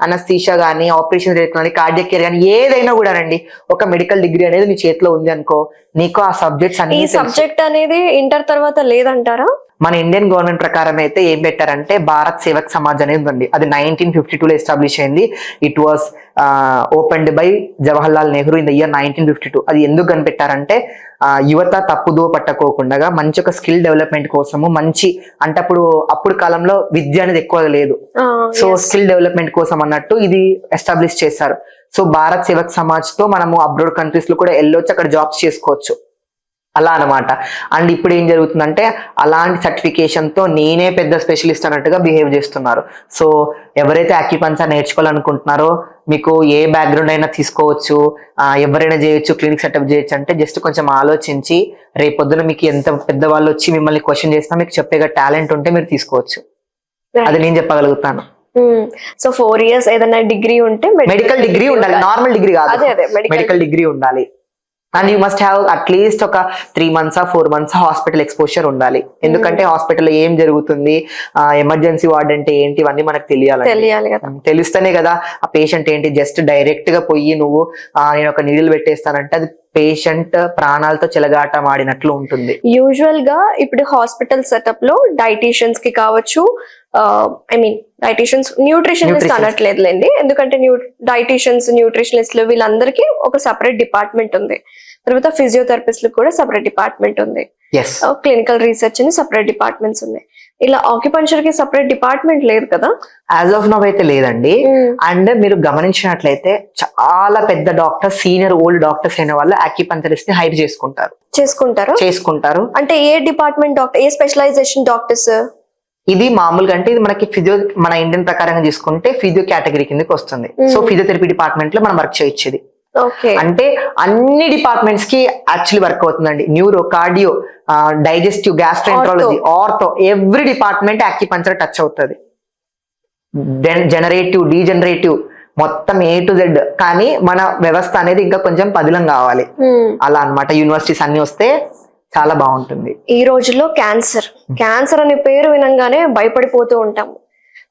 [SPEAKER 2] అనస్థీషియా కానీ, ఆపరేషన్ కానీ, కార్డియాక్ కేర్ కానీ ఏదైనా కూడా రండి, ఒక మెడికల్ డిగ్రీ అనేది నీ చేతిలో ఉంది అనుకో, నీకు ఆ సబ్జెక్ట్స్ అన్ని.
[SPEAKER 1] ఈ సబ్జెక్ట్ అనేది ఇంటర్ తర్వాత లేదంటారా?
[SPEAKER 2] మన ఇండియన్ గవర్నమెంట్ ప్రకారం అయితే ఏం పెట్టారంటే భారత్ సేవక్ సమాజ్ అనేది ఉంది. అది 1952 లో ఎస్టాబ్లిష్ అయింది. It was opened by Jawaharlal Nehru in the year 1952. అది ఎందుకు కనిపెట్టారంటే యువత తప్పుదో పట్టకోకుండా మంచి ఒక స్కిల్ డెవలప్మెంట్ కోసము, మంచి అంటే అప్పుడు కాలంలో విద్య అనేది ఎక్కువగా లేదు. సో స్కిల్ డెవలప్మెంట్ కోసం అన్నట్టు ఇది ఎస్టాబ్లిష్ చేశారు. సో భారత్ సేవక్ సమాజ్ తో మనము అబ్రాడ్ కంట్రీస్ లో కూడా వెళ్ళొచ్చు, అక్కడ జాబ్స్ చేసుకోవచ్చు. అలా అనమాట. అండ్ ఇప్పుడు ఏం జరుగుతుందంటే అలాంటి సర్టిఫికేషన్ తో నేనే పెద్ద స్పెషలిస్ట్ అన్నట్టుగా బిహేవ్ చేస్తున్నారు. సో ఎవరైతే అక్యుపంచర్ నేర్చుకోవాలనుకుంటున్నారో మీకు ఏ బ్యాక్గ్రౌండ్ అయినా తీసుకోవచ్చు, ఎవరైనా చేయొచ్చు, క్లినిక్ సెటప్ చేయొచ్చు. అంటే జస్ట్ కొంచెం ఆలోచించి రేపొద్దున మీకు ఎంత పెద్ద వాళ్ళు వచ్చి మిమ్మల్ని క్వశ్చన్ చేసినా మీకు చెప్పే టాలెంట్ ఉంటే మీరు తీసుకోవచ్చు. అది నేను చెప్పగలుగుతాను.
[SPEAKER 1] సో 4 years ఏదైనా డిగ్రీ ఉంటే
[SPEAKER 2] మెడికల్ డిగ్రీ ఉండాలి, నార్మల్ డిగ్రీ కాదు,
[SPEAKER 1] అదే
[SPEAKER 2] మెడికల్ డిగ్రీ ఉండాలి. And you must have at least ఒక 3 months 4 months హాస్పిటల్ ఎక్స్పోజర్ ఉండాలి. ఎందుకంటే హాస్పిటల్లో ఏం జరుగుతుంది, ఎమర్జెన్సీ వార్డ్ అంటే ఏంటి, ఇవన్నీ మనకు తెలియాలి
[SPEAKER 1] కదా.
[SPEAKER 2] తెలిస్తేనే కదా ఆ పేషెంట్ ఏంటి. జస్ట్ డైరెక్ట్ గా పోయి నువ్వు నేను ఒక నీడిల్ పెట్టేస్తానంటే అది పేషెంట్ ప్రాణాలతో చెలగాట మాడినట్లు ఉంటుంది.
[SPEAKER 1] యూజువల్ గా ఇప్పుడు హాస్పిటల్ సెటప్ లో డైటీషియన్స్ కి కావచ్చు, డైటీషియన్స్, న్యూట్రిషనిస్ట్ అనట్లేదులేండి, ఎందుకంటే డైటీషియన్స్, న్యూట్రిషనిస్ట్లు వీళ్ళందరికీ ఒక సెపరేట్ డిపార్ట్మెంట్ ఉంది. తర్వాత ఫిజియోథెరపిస్ట్ కూడా సెపరేట్ డిపార్ట్మెంట్ ఉంది. క్లినికల్ రీసెర్చ్ అని సెపరేట్ డిపార్ట్మెంట్స్ ఉన్నాయి. ఇలా ఆక్యుపంచర్ కి సెపరేట్ డిపార్ట్మెంట్ లేదు కదా
[SPEAKER 2] యాజ్ ఆఫ్ నౌ అయితే లేదండి. అండ్ మీరు గమనించినట్లయితే చాలా పెద్ద డాక్టర్స్, సీనియర్ ఓల్డ్ డాక్టర్స్ అయిన వాళ్ళు ఆక్యుపంచరిస్ట్ ని హైర్ చేసుకుంటారు. అంటే
[SPEAKER 1] ఏ డిపార్ట్మెంట్ డాక్టర్, ఏ స్పెషలైజేషన్ డాక్టర్స్?
[SPEAKER 2] ఇది మామూలుగా అంటే ఇది మనకి మన ఇండియన్ ప్రకారంగా తీసుకుంటే ఫిజియో కేటగిరీ కిందకి వస్తుంది. సో ఫిజియోథెరపీ డిపార్ట్మెంట్ లో మనం వర్క్ చేయొచ్చేది. అంటే అన్ని డిపార్ట్మెంట్స్ కి యాక్చువల్లీ వర్క్ అవుతుందండి. Neuro, cardio, digestive, gastroenterology, ortho, every department acupuncture touch అవుతుంది. జనరేటివ్, డీజనరేటివ్, మొత్తం ఏ టు జెడ్. కానీ మన వ్యవస్థ అనేది ఇంకా కొంచెం పదిలం కావాలి. అలా అన్నమాట. యూనివర్సిటీస్ అన్ని వస్తే చాలా బాగుంటుంది.
[SPEAKER 1] ఈ రోజుల్లో క్యాన్సర్ అనే పేరు వినంగానే భయపడిపోతూ ఉంటాము.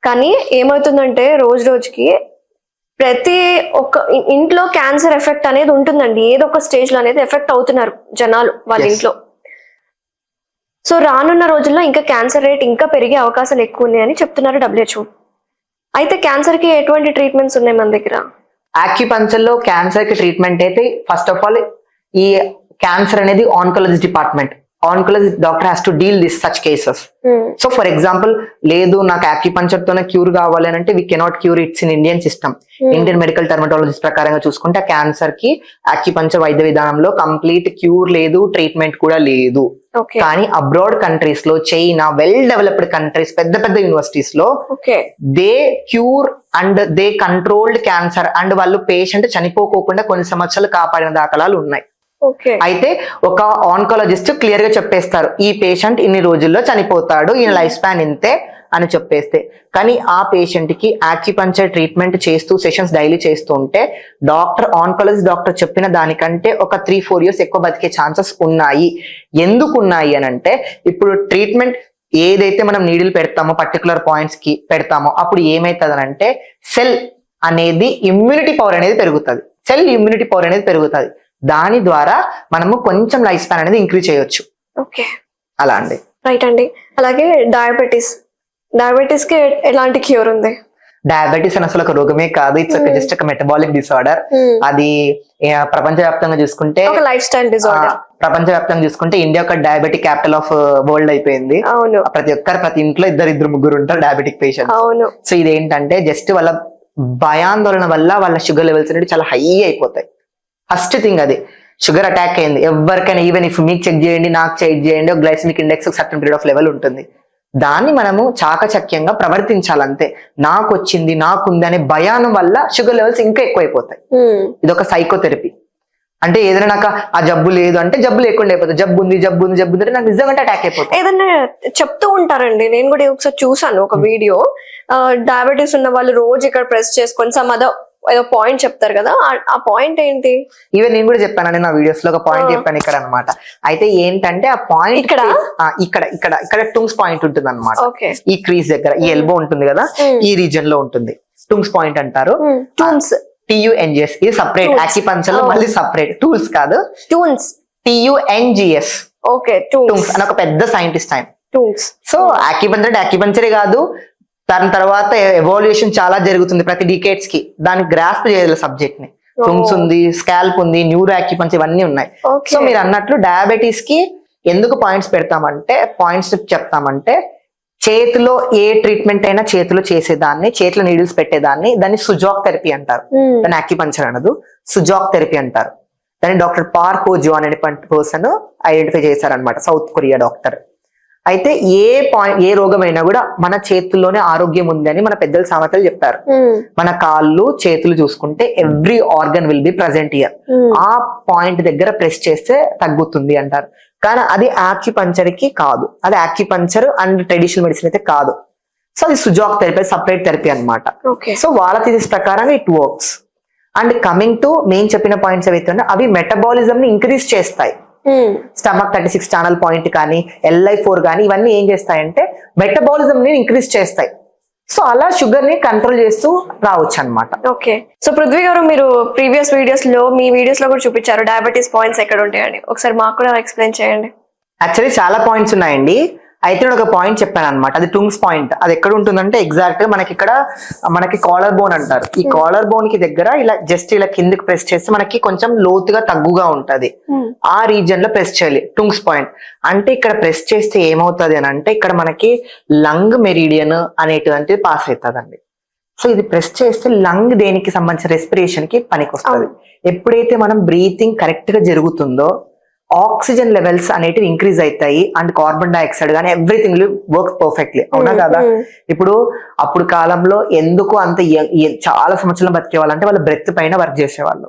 [SPEAKER 1] కానీ ఏమవుతుందంటే రోజు రోజుకి ప్రతి ఒక్క ఇంట్లో క్యాన్సర్ ఎఫెక్ట్ అనేది ఉంటుందండి. ఏదో ఒక స్టేజ్ లో అనేది ఎఫెక్ట్ అవుతున్నారు జనాలు వాళ్ళ ఇంట్లో. సో రానున్న రోజుల్లో ఇంకా క్యాన్సర్ రేట్ ఇంకా పెరిగే అవకాశాలు ఎక్కువ ఉన్నాయని చెప్తున్నారు WHO. అయితే క్యాన్సర్ కి ఎటువంటి ట్రీట్మెంట్స్ ఉన్నాయి మన దగ్గర?
[SPEAKER 2] ఆక్యుపంచర్ లో క్యాన్సర్ కి ట్రీట్మెంట్ అయితే ఫస్ట్ ఆఫ్ ఆల్ ఈ క్యాన్సర్ అనేది oncology department. Oncology doctor has to deal this such cases. So for example, లేదు నాకు ఆక్యుపంచర్ తోనే క్యూర్ కావాలి అని అంటే we cannot cure it's in Indian system. Indian medical terminology ప్రకారంగా చూసుకుంటే క్యాన్సర్ కి ఆక్యుపంచర్ వైద్య విధానంలో కంప్లీట్ క్యూర్ లేదు, ట్రీట్మెంట్ కూడా లేదు. కానీ అబ్రాడ్ కంట్రీస్ లో, చైనా, వెల్ డెవలప్డ్ కంట్రీస్, పెద్ద పెద్ద యూనివర్సిటీస్ లో they cure and they controlled cancer. And వాళ్ళు పేషెంట్ చనిపోకోకుండా కొన్ని సంవత్సరాలు కాపాడిన దాఖలాలు ఉన్నాయి. అయితే ఒక ఆన్కాలజిస్ట్ క్లియర్ గా చెప్పేస్తారు, ఈ పేషెంట్ ఇన్ని రోజుల్లో చనిపోతాడు, ఈయన లైఫ్ స్పాన్ ఇంతే అని చెప్పేస్తే. కానీ ఆ పేషెంట్ కి ఆక్యుపంచర్ ట్రీట్మెంట్ చేస్తూ సెషన్స్ డైలీ చేస్తూ ఉంటే ఆన్కాలజీ డాక్టర్ చెప్పిన దానికంటే ఒక 3-4 years ఎక్కువ బతికే ఛాన్సెస్ ఉన్నాయి. ఎందుకు ఉన్నాయి అని అంటే, ఇప్పుడు ట్రీట్మెంట్ ఏదైతే మనం నీడిల్ పెడతామో, పర్టికులర్ పాయింట్స్ కి పెడతామో, అప్పుడు ఏమైతుంది అంటే సెల్ అనేది ఇమ్యూనిటీ పవర్ అనేది పెరుగుతుంది. దాని ద్వారా మనము కొంచెం లైఫ్ స్పాన్ అనేది ఇంక్రీజ్ చేయొచ్చు. అలా అండి.
[SPEAKER 1] రైట్ అండి. అలాగే డయాబెటీస్ కి ఎలాంటి క్యూర్ ఉంది?
[SPEAKER 2] డయాబెటీస్ అని అసలు ఒక రోగమే కాదు, ఇట్స్ జస్ట్ ఒక మెటబాలిక్ డిసార్డర్. అది ప్రపంచవ్యాప్తంగా చూసుకుంటే
[SPEAKER 1] లైఫ్ స్టైల్ డిసార్డర్.
[SPEAKER 2] ప్రపంచవ్యాప్తంగా చూసుకుంటే ఇండియా ఒక డయాబెటిక్ క్యాపిటల్ ఆఫ్ వరల్డ్ అయిపోయింది. ప్రతి ఇంట్లో 2-3 ఉంటారు డయాబెటిక్ పేషెంట్స్. సో ఇదేంటంటే జస్ట్ వాళ్ళ భయాందోళన వల్ల వాళ్ళ షుగర్ లెవెల్స్ అనేది చాలా హై అయిపోతాయి. ఫస్ట్ థింగ్ అది షుగర్ అటాక్ అయింది ఎవరికైనా, ఈవెన్ ఇఫ్ మీకు చెక్ చేయండి, నాకు చెక్ చేయండి, glycemic index certain period of level ఉంటుంది. దాన్ని మనము చాకచక్యంగా ప్రవర్తించాలంతే. నాకు వచ్చింది, నాకుంది అనే భయానం వల్ల షుగర్ లెవెల్స్ ఇంకా ఎక్కువైపోతాయి. ఇది ఒక సైకోథెరపీ. అంటే ఏదైనా నాకు ఆ జబ్బు లేదు అంటే జబ్బు లేకుండా అయిపోతుంది, జబ్బు ఉంది అంటే నాకు నిజంగా అటాక్ అయిపోతుంది.
[SPEAKER 1] ఏదైనా చెప్తూ ఉంటారండి, నేను కూడా ఒకసారి చూసాను ఒక వీడియో. డయాబెటీస్ ఉన్న వాళ్ళు రోజు ఇక్కడ ప్రెస్ చేసుకొని ఏదో పాయింట్ చెప్తారు కదా, ఆ పాయింట్ ఏంటి?
[SPEAKER 2] ఈవెన్ నేను కూడా చెప్పానండి నా వీడియోస్ లో ఒక పాయింట్ చెప్పాను ఇక్కడ అన్నమాట. అయితే ఏంటంటే ఆ పాయింట్ ఇక్కడ టుంగ్స్ పాయింట్ ఉంటుంది అనమాట. ఈ క్రీజ్ దగ్గర, ఈ ఎల్బో ఉంటుంది కదా, ఈ రీజన్ లో ఉంటుంది. టుంగ్స్ పాయింట్ అంటారు. TUNGS ఇది సపరేట్. ఆక్యుపంచర్ లో మళ్ళీ సపరేట్. టూల్స్ కాదు, TUNGS. టుంగ్స్ అని ఒక పెద్ద సైంటిస్ట్ ఆయన. సో ఆక్యుపంచరే కాదు, దాని తర్వాత ఎవాల్యుయేషన్ చాలా జరుగుతుంది ప్రతి డికేట్స్ కి. దాన్ని గ్రాస్ప్ చేయాలి సబ్జెక్ట్ ని. టుంగ్స్ ఉంది, స్కాల్ప్ ఉంది, న్యూరో ఆక్యుపంచర్ ఇవన్నీ ఉన్నాయి. సో మీరు అన్నట్లు డయాబెటీస్ కి ఎందుకు పాయింట్స్ చెప్తామంటే చేతిలో ఏ ట్రీట్మెంట్ అయినా చేతిలో చేసేదాన్ని, చేతిలో నీడిల్స్ పెట్టేదాన్ని, దాన్ని సుజాక్ థెరపీ అంటారు. దాన్ని ఆక్యుపంచర్ అనదు, సుజాక్ థెరపీ అంటారు. దాన్ని డాక్టర్ పార్క్ ఓ జో అనే పర్సన్ ఐడెంటిఫై చేశారనమాట, సౌత్ కొరియా డాక్టర్. అయితే ఏ రోగమైనా కూడా మన చేతుల్లోనే ఆరోగ్యం ఉంది అని మన పెద్దలు సామెతలు చెప్పారు. మన కాళ్ళు చేతులు చూసుకుంటే every organ will be present year, ఆ పాయింట్ దగ్గర ప్రెస్ చేస్తే తగ్గుతుంది అంటారు. కానీ అది ఆక్యుపంచర్ కి కాదు, అది ఆక్యుపంచర్ అండ్ ట్రెడిషనల్ మెడిసిన్ అయితే కాదు. సో అది సుజాక్ థెరపీ, సపరేట్ థెరపీ అనమాట. సో వాళ్ళ థిసిస్ ప్రకారం it works. And coming to main చెప్పిన పాయింట్స్ ఏవైతే అవి మెటబాలిజం ని ఇంక్రీజ్ చేస్తాయి. స్టమక్ 36 ఛానల్ పాయింట్ కానీ LI4 కానీ ఇవన్నీ ఏం చేస్తాయంటే మెటబాలిజం ని ఇంక్రీజ్ చేస్తాయి. సో అలా షుగర్ ని కంట్రోల్ చేస్తూ రావచ్చు అనమాట.
[SPEAKER 1] ఓకే. సో పృథ్వీ గారు, మీరు ప్రీవియస్ వీడియోస్ లో మీ వీడియోస్ లో కూడా చూపించారు డయాబెటీస్ పాయింట్స్ ఎక్కడ ఉంటాయండి, ఒకసారి మాకు కూడా ఎక్స్ప్లెయిన్ చేయండి.
[SPEAKER 2] యాక్చువల్లీ చాలా పాయింట్స్ ఉన్నాయండి. అయితే నేను ఒక పాయింట్ చెప్పాను అనమాట, అది టుంగ్స్ పాయింట్. అది ఎక్కడ ఉంటుందంటే ఎగ్జాక్ట్ గా మనకి కాలర్ బోన్ అంటారు. ఈ కాలర్ బోన్ కి దగ్గర ఇలా జస్ట్ ఇలా కిందకి ప్రెస్ చేస్తే మనకి కొంచెం లోతుగా తగ్గుగా ఉంటది, ఆ రీజన్ లో ప్రెస్ చేయాలి టుంగ్స్ పాయింట్. అంటే ఇక్కడ ప్రెస్ చేస్తే ఏమవుతుంది అని అంటే ఇక్కడ మనకి లంగ్ మెరిడియన్ అనేటువంటిది పాస్ అవుతుందండి. సో ఇది ప్రెస్ చేస్తే లంగ్ దేనికి సంబంధించిన రెస్పిరేషన్ కి పనికి వస్తుంది. ఎప్పుడైతే మనం బ్రీతింగ్ కరెక్ట్ గా జరుగుతుందో ఆక్సిజన్ లెవెల్స్ అనేటివి ఇంక్రీజ్ అవుతాయి అండ్ కార్బన్ డైఆక్సైడ్ కానీ ఎవ్రీథింగ్ వర్క్స్ పర్ఫెక్ట్లీ. అవునా కదా? ఇప్పుడు అప్పుడు కాలంలో ఎందుకు అంత చాలా సంవత్సరాలు బతికే వాళ్ళంటే వాళ్ళ బ్రెత్ పైన వర్క్ చేసేవాళ్ళు.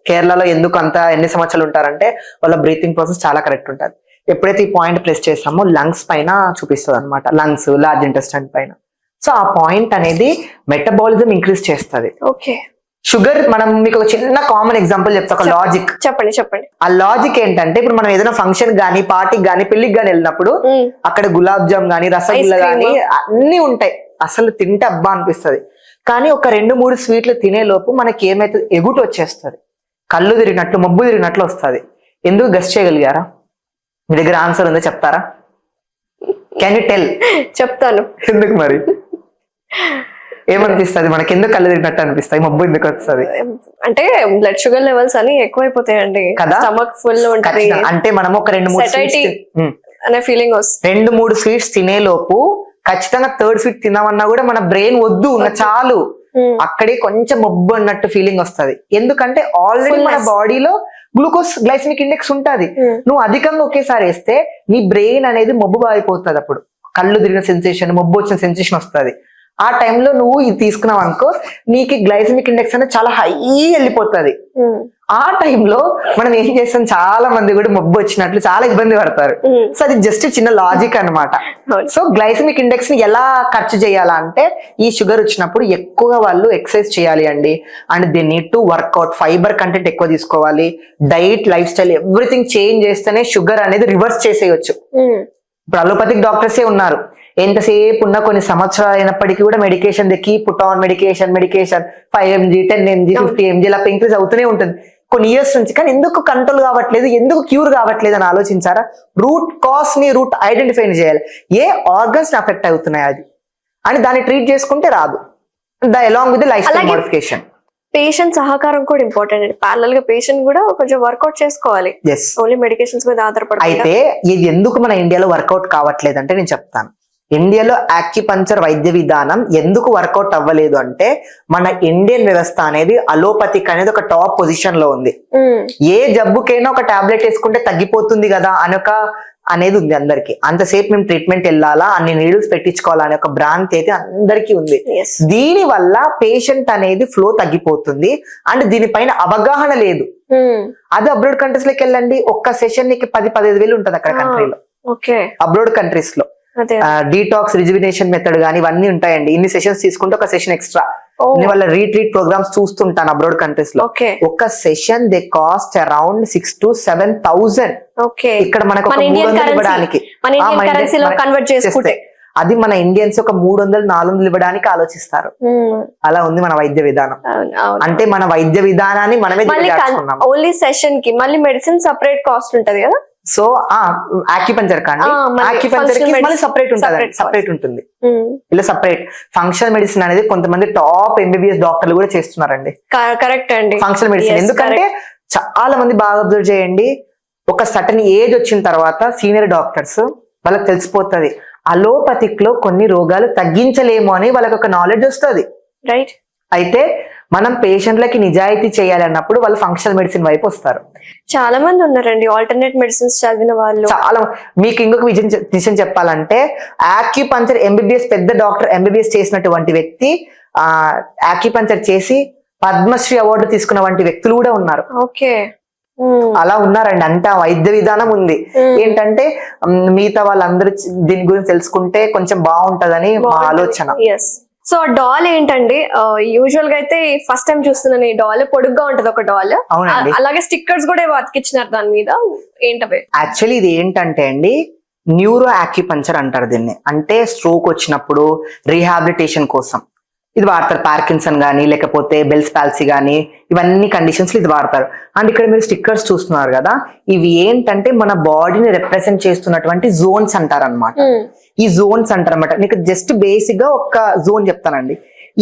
[SPEAKER 2] కేరళలో ఎందుకు అంత ఎన్ని సంవత్సరాలు ఉంటారంటే వాళ్ళ బ్రీతింగ్ ప్రాసెస్ చాలా కరెక్ట్ ఉంటుంది. ఎప్పుడైతే ఈ పాయింట్ ప్రెస్ చేస్తామో లంగ్స్ పైన చూపిస్తుంది అనమాట, లంగ్స్, లార్జ్ ఇంటెస్టైన్ పైన. సో ఆ పాయింట్ అనేది మెటబాలిజం ఇంక్రీజ్ చేస్తుంది.
[SPEAKER 1] ఓకే.
[SPEAKER 2] షుగర్, మనం మీకు ఒక చిన్న కామన్ ఎగ్జాంపుల్ చెప్తా, ఒక లాజిక్.
[SPEAKER 1] చెప్పండి.
[SPEAKER 2] ఆ లాజిక్ ఏంటంటే ఇప్పుడు మనం ఏదైనా ఫంక్షన్ గానీ, పార్టీకి గానీ, పెళ్లికి గానీ వెళ్ళినప్పుడు అక్కడ గులాబ్ జామ్ గానీ, రసగుల్లా గానీ అన్ని ఉంటాయి. అసలు తింటే అబ్బా అనిపిస్తుంది. కానీ ఒక 2-3 స్వీట్లు తినే లోపు మనకి ఏమైతే ఎగుటు వచ్చేస్తుంది, కళ్ళు తిరిగినట్లు, మబ్బు తిరిగినట్లు వస్తుంది. ఎందుకు గెస్ చేయగలిగారా? మీ దగ్గర ఆన్సర్ ఉందో చెప్తారా? Can you tell?
[SPEAKER 1] చెప్తాను.
[SPEAKER 2] ఎందుకు మరి? ఏమనిపిస్తుంది మనకి? ఎందుకు కళ్ళు తిరిగినట్టు అనిపిస్తాయి, మబ్బు ఎందుకు వస్తుంది?
[SPEAKER 1] అంటే బ్లడ్ షుగర్ లెవెల్స్ అని ఎక్కువైపోతాయండి కదా, స్టమక్ ఫుల్ ఉంటుంది.
[SPEAKER 2] అంటే మనం ఒక 2-3 స్వీట్స్ తినే లోపు ఖచ్చితంగా 3rd స్వీట్ తిన్నామన్నా కూడా మన బ్రెయిన్ వద్దు చాలు, అక్కడే కొంచెం మబ్బు అన్నట్టు ఫీలింగ్ వస్తుంది. ఎందుకంటే ఆల్రెడీ మన బాడీలో గ్లూకోజ్ గ్లైసెమిక్ ఇండెక్స్ ఉంటది. నువ్వు అధికంగా ఒకేసారి వేస్తే నీ బ్రెయిన్ అనేది మబ్బు బాగిపోతుంది. అప్పుడు కళ్ళు తిరిగిన సెన్సేషన్, మబ్బు వచ్చిన సెన్సేషన్ వస్తుంది. ఆ టైంలో నువ్వు ఇది తీసుకున్నావు అనుకో, నీకు గ్లైసెమిక్ ఇండెక్స్ అనేది చాలా హై వెళ్ళిపోతుంది. ఆ టైంలో మనం ఏం చేస్తాం, చాలా మంది కూడా మబ్బు వచ్చినట్లు చాలా ఇబ్బంది పడతారు. సో అది జస్ట్ చిన్న లాజిక్ అన్నమాట. సో గ్లైసెమిక్ ఇండెక్స్ ని ఎలా ఖర్చు చేయాలా అంటే, ఈ షుగర్ వచ్చినప్పుడు ఎక్కువగా వాళ్ళు ఎక్సర్సైజ్ చేయాలి అండి. And they need to workout, fibre content ఎక్కువ తీసుకోవాలి, diet, lifestyle everything change చేస్తేనే షుగర్ అనేది రివర్స్ చేసేయచ్చు. ఇప్పుడు అలోపతిక్ డాక్టర్సే ఉన్నారు, ఎంతసేపు ఉన్న కొన్ని సంవత్సరాలు అయినప్పటికీ కూడా medication, they keep put on medication 5 mg 10 mg 50 mg ఇలా ఇంక్రీజ్ అవుతూనే ఉంటుంది కొన్ని ఇయర్స్ నుంచి. కానీ ఎందుకు కంట్రోల్ కావట్లేదు, ఎందుకు క్యూర్ కావట్లేదు అని ఆలోచించారా? రూట్ కాస్ ని ఐడెంటిఫై చేయాలి. ఏ ఆర్గన్స్ ని అఫెక్ట్ అవుతున్నాయి అది అని దాన్ని ట్రీట్ చేసుకుంటే రాదు. Along with life style modification.
[SPEAKER 1] Patient సహకారం కూడా ఇంపార్టెంట్ అండి. ప్యారలల్ గా పేషెంట్ కూడా కొంచెం వర్కౌట్ చేసుకోవాలి, ఓన్లీ మెడికేషన్స్ మీద ఆధారపడి.
[SPEAKER 2] అయితే ఇది ఎందుకు మన ఇండియాలో వర్కౌట్ కావట్లేదు అంటే నేను చెప్తాను. ఇండియాలో యాక్యుపంచర్ వైద్య విధానం ఎందుకు వర్కౌట్ అవ్వలేదు అంటే, మన ఇండియన్ వ్యవస్థ అనేది అలోపతిక్ అనేది ఒక టాప్ పొజిషన్ లో ఉంది. ఏ జబ్బుకైనా ఒక టాబ్లెట్ వేసుకుంటే తగ్గిపోతుంది కదా అనేది ఉంది అందరికి. అంతసేపు మేము ట్రీట్మెంట్ వెళ్ళాలా, అన్ని నీడిల్స్ పెట్టించుకోవాలా అనే ఒక భ్రాంతి అయితే అందరికీ ఉంది. దీని వల్ల పేషెంట్ అనేది ఫ్లో తగ్గిపోతుంది అండ్ దీనిపైన అవగాహన లేదు. అది అబ్రాడ్ కంట్రీస్ లోకి వెళ్ళండి, ఒక్క సెషన్ నీకు 10-15 వేలు ఉంటుంది అక్కడ కంట్రీలో, అబ్రాడ్ కంట్రీస్ లో. డీటాక్స్, రిజువినేషన్ మెథడ్ గానీ ఇవన్నీ ఉంటాయండి. ఇన్ని సెషన్స్ తీసుకుంటే ఒక సెషన్ ఎక్స్ట్రా. వాళ్ళ రీట్రీట్ ప్రోగ్రామ్స్ చూస్తుంటాను అబ్రాడ్ కంట్రీస్ లో. ఒక session they cost around 6,000 to 7,000. ఇక్కడ మనకు 300 ఇవ్వడానికి, అది మన ఇండియన్స్ ఒక 300-400 ఇవ్వడానికి ఆలోచిస్తారు. అలా ఉంది మన వైద్య విధానం. అంటే మన వైద్య విధానాన్ని మనమే
[SPEAKER 1] ఓన్లీ సెషన్ కి మళ్ళీ మెడిసిన్ సపరేట్ కాస్ట్ ఉంటది కదా.
[SPEAKER 2] సో ఆక్యుపంచర్ కానీ ఆక్యుపంచర్ కి మళ్ళీ సపరేట్ ఉంటుంది. ఇలా సపరేట్ ఫంక్షనల్ మెడిసిన్ అనేది కొంతమంది టాప్ MBBS డాక్టర్లు కూడా చేస్తున్నారండి. కరెక్ట్ అండి, ఫంక్షనల్ మెడిసిన్. ఎందుకంటే చాలా మంది బాగా అబ్జర్వ్ చేయండి, ఒక సర్టన్ ఏజ్ వచ్చిన తర్వాత సీనియర్ డాక్టర్స్ వాళ్ళకి తెలిసిపోతుంది అలోపతిక్ లో కొన్ని రోగాలు తగ్గించలేము అని వాళ్ళకి ఒక నాలెడ్జ్ వస్తుంది. రైట్. అయితే మనం పేషెంట్లకి నిజాయితీ చేయాలి అన్నప్పుడు వాళ్ళు ఫంక్షనల్ మెడిసిన్ వైపు వస్తారు.
[SPEAKER 1] చాలా మంది ఉన్నారండి ఆల్టర్నేట్ మెడిసిన్స్ చదివిన వాళ్ళు.
[SPEAKER 2] చాలా మీకు ఇంకొక విషయం చెప్పాలంటే యాక్యుపంచర్ ఎంబీబీఎస్ పెద్ద డాక్టర్ ఎంబీబీఎస్ చేసినటువంటి వ్యక్తి యాక్యుపంచర్ చేసి పద్మశ్రీ అవార్డు తీసుకున్న వంటి వ్యక్తులు కూడా ఉన్నారు.
[SPEAKER 1] ఓకే,
[SPEAKER 2] అలా ఉన్నారండి. అంత వైద్య విధానం ఉంది. ఏంటంటే మిగతా వాళ్ళందరూ దీని గురించి తెలుసుకుంటే కొంచెం బాగుంటదని మా ఆలోచన.
[SPEAKER 1] సో ఆ డాల్ ఏంటండి, యూజువల్ గా అయితే ఫస్ట్ టైం చూస్తున్నాను ఈ డాల్. పొడుగ్గా ఉంటది ఒక డాల్,
[SPEAKER 2] అవునండి.
[SPEAKER 1] అలాగే స్టిక్కర్స్ కూడా అతికిచ్చినారు దాని మీద. ఏంటవి?
[SPEAKER 2] యాక్చువల్లీ ఇది ఏంటంటే అండి న్యూరో యాక్యుపంచర్ అంటారు దీన్ని. అంటే స్ట్రోక్ వచ్చినప్పుడు రీహాబిలిటేషన్ కోసం ఇది వాడతారు. పార్కిన్సన్ గానీ లేకపోతే బెల్స్ పాల్సీ గానీ ఇవన్నీ కండిషన్స్ ఇది వాడతారు. అండ్ ఇక్కడ మీరు స్టిక్కర్స్ చూస్తున్నారు కదా, ఇవి ఏంటంటే మన బాడీని రిప్రజెంట్ చేస్తున్నటువంటి జోన్స్ అంటారు అనమాట. ఈ జోన్స్ అంటారు అనమాట. నీకు జస్ట్ బేసిక్ గా ఒక జోన్ చెప్తానండి.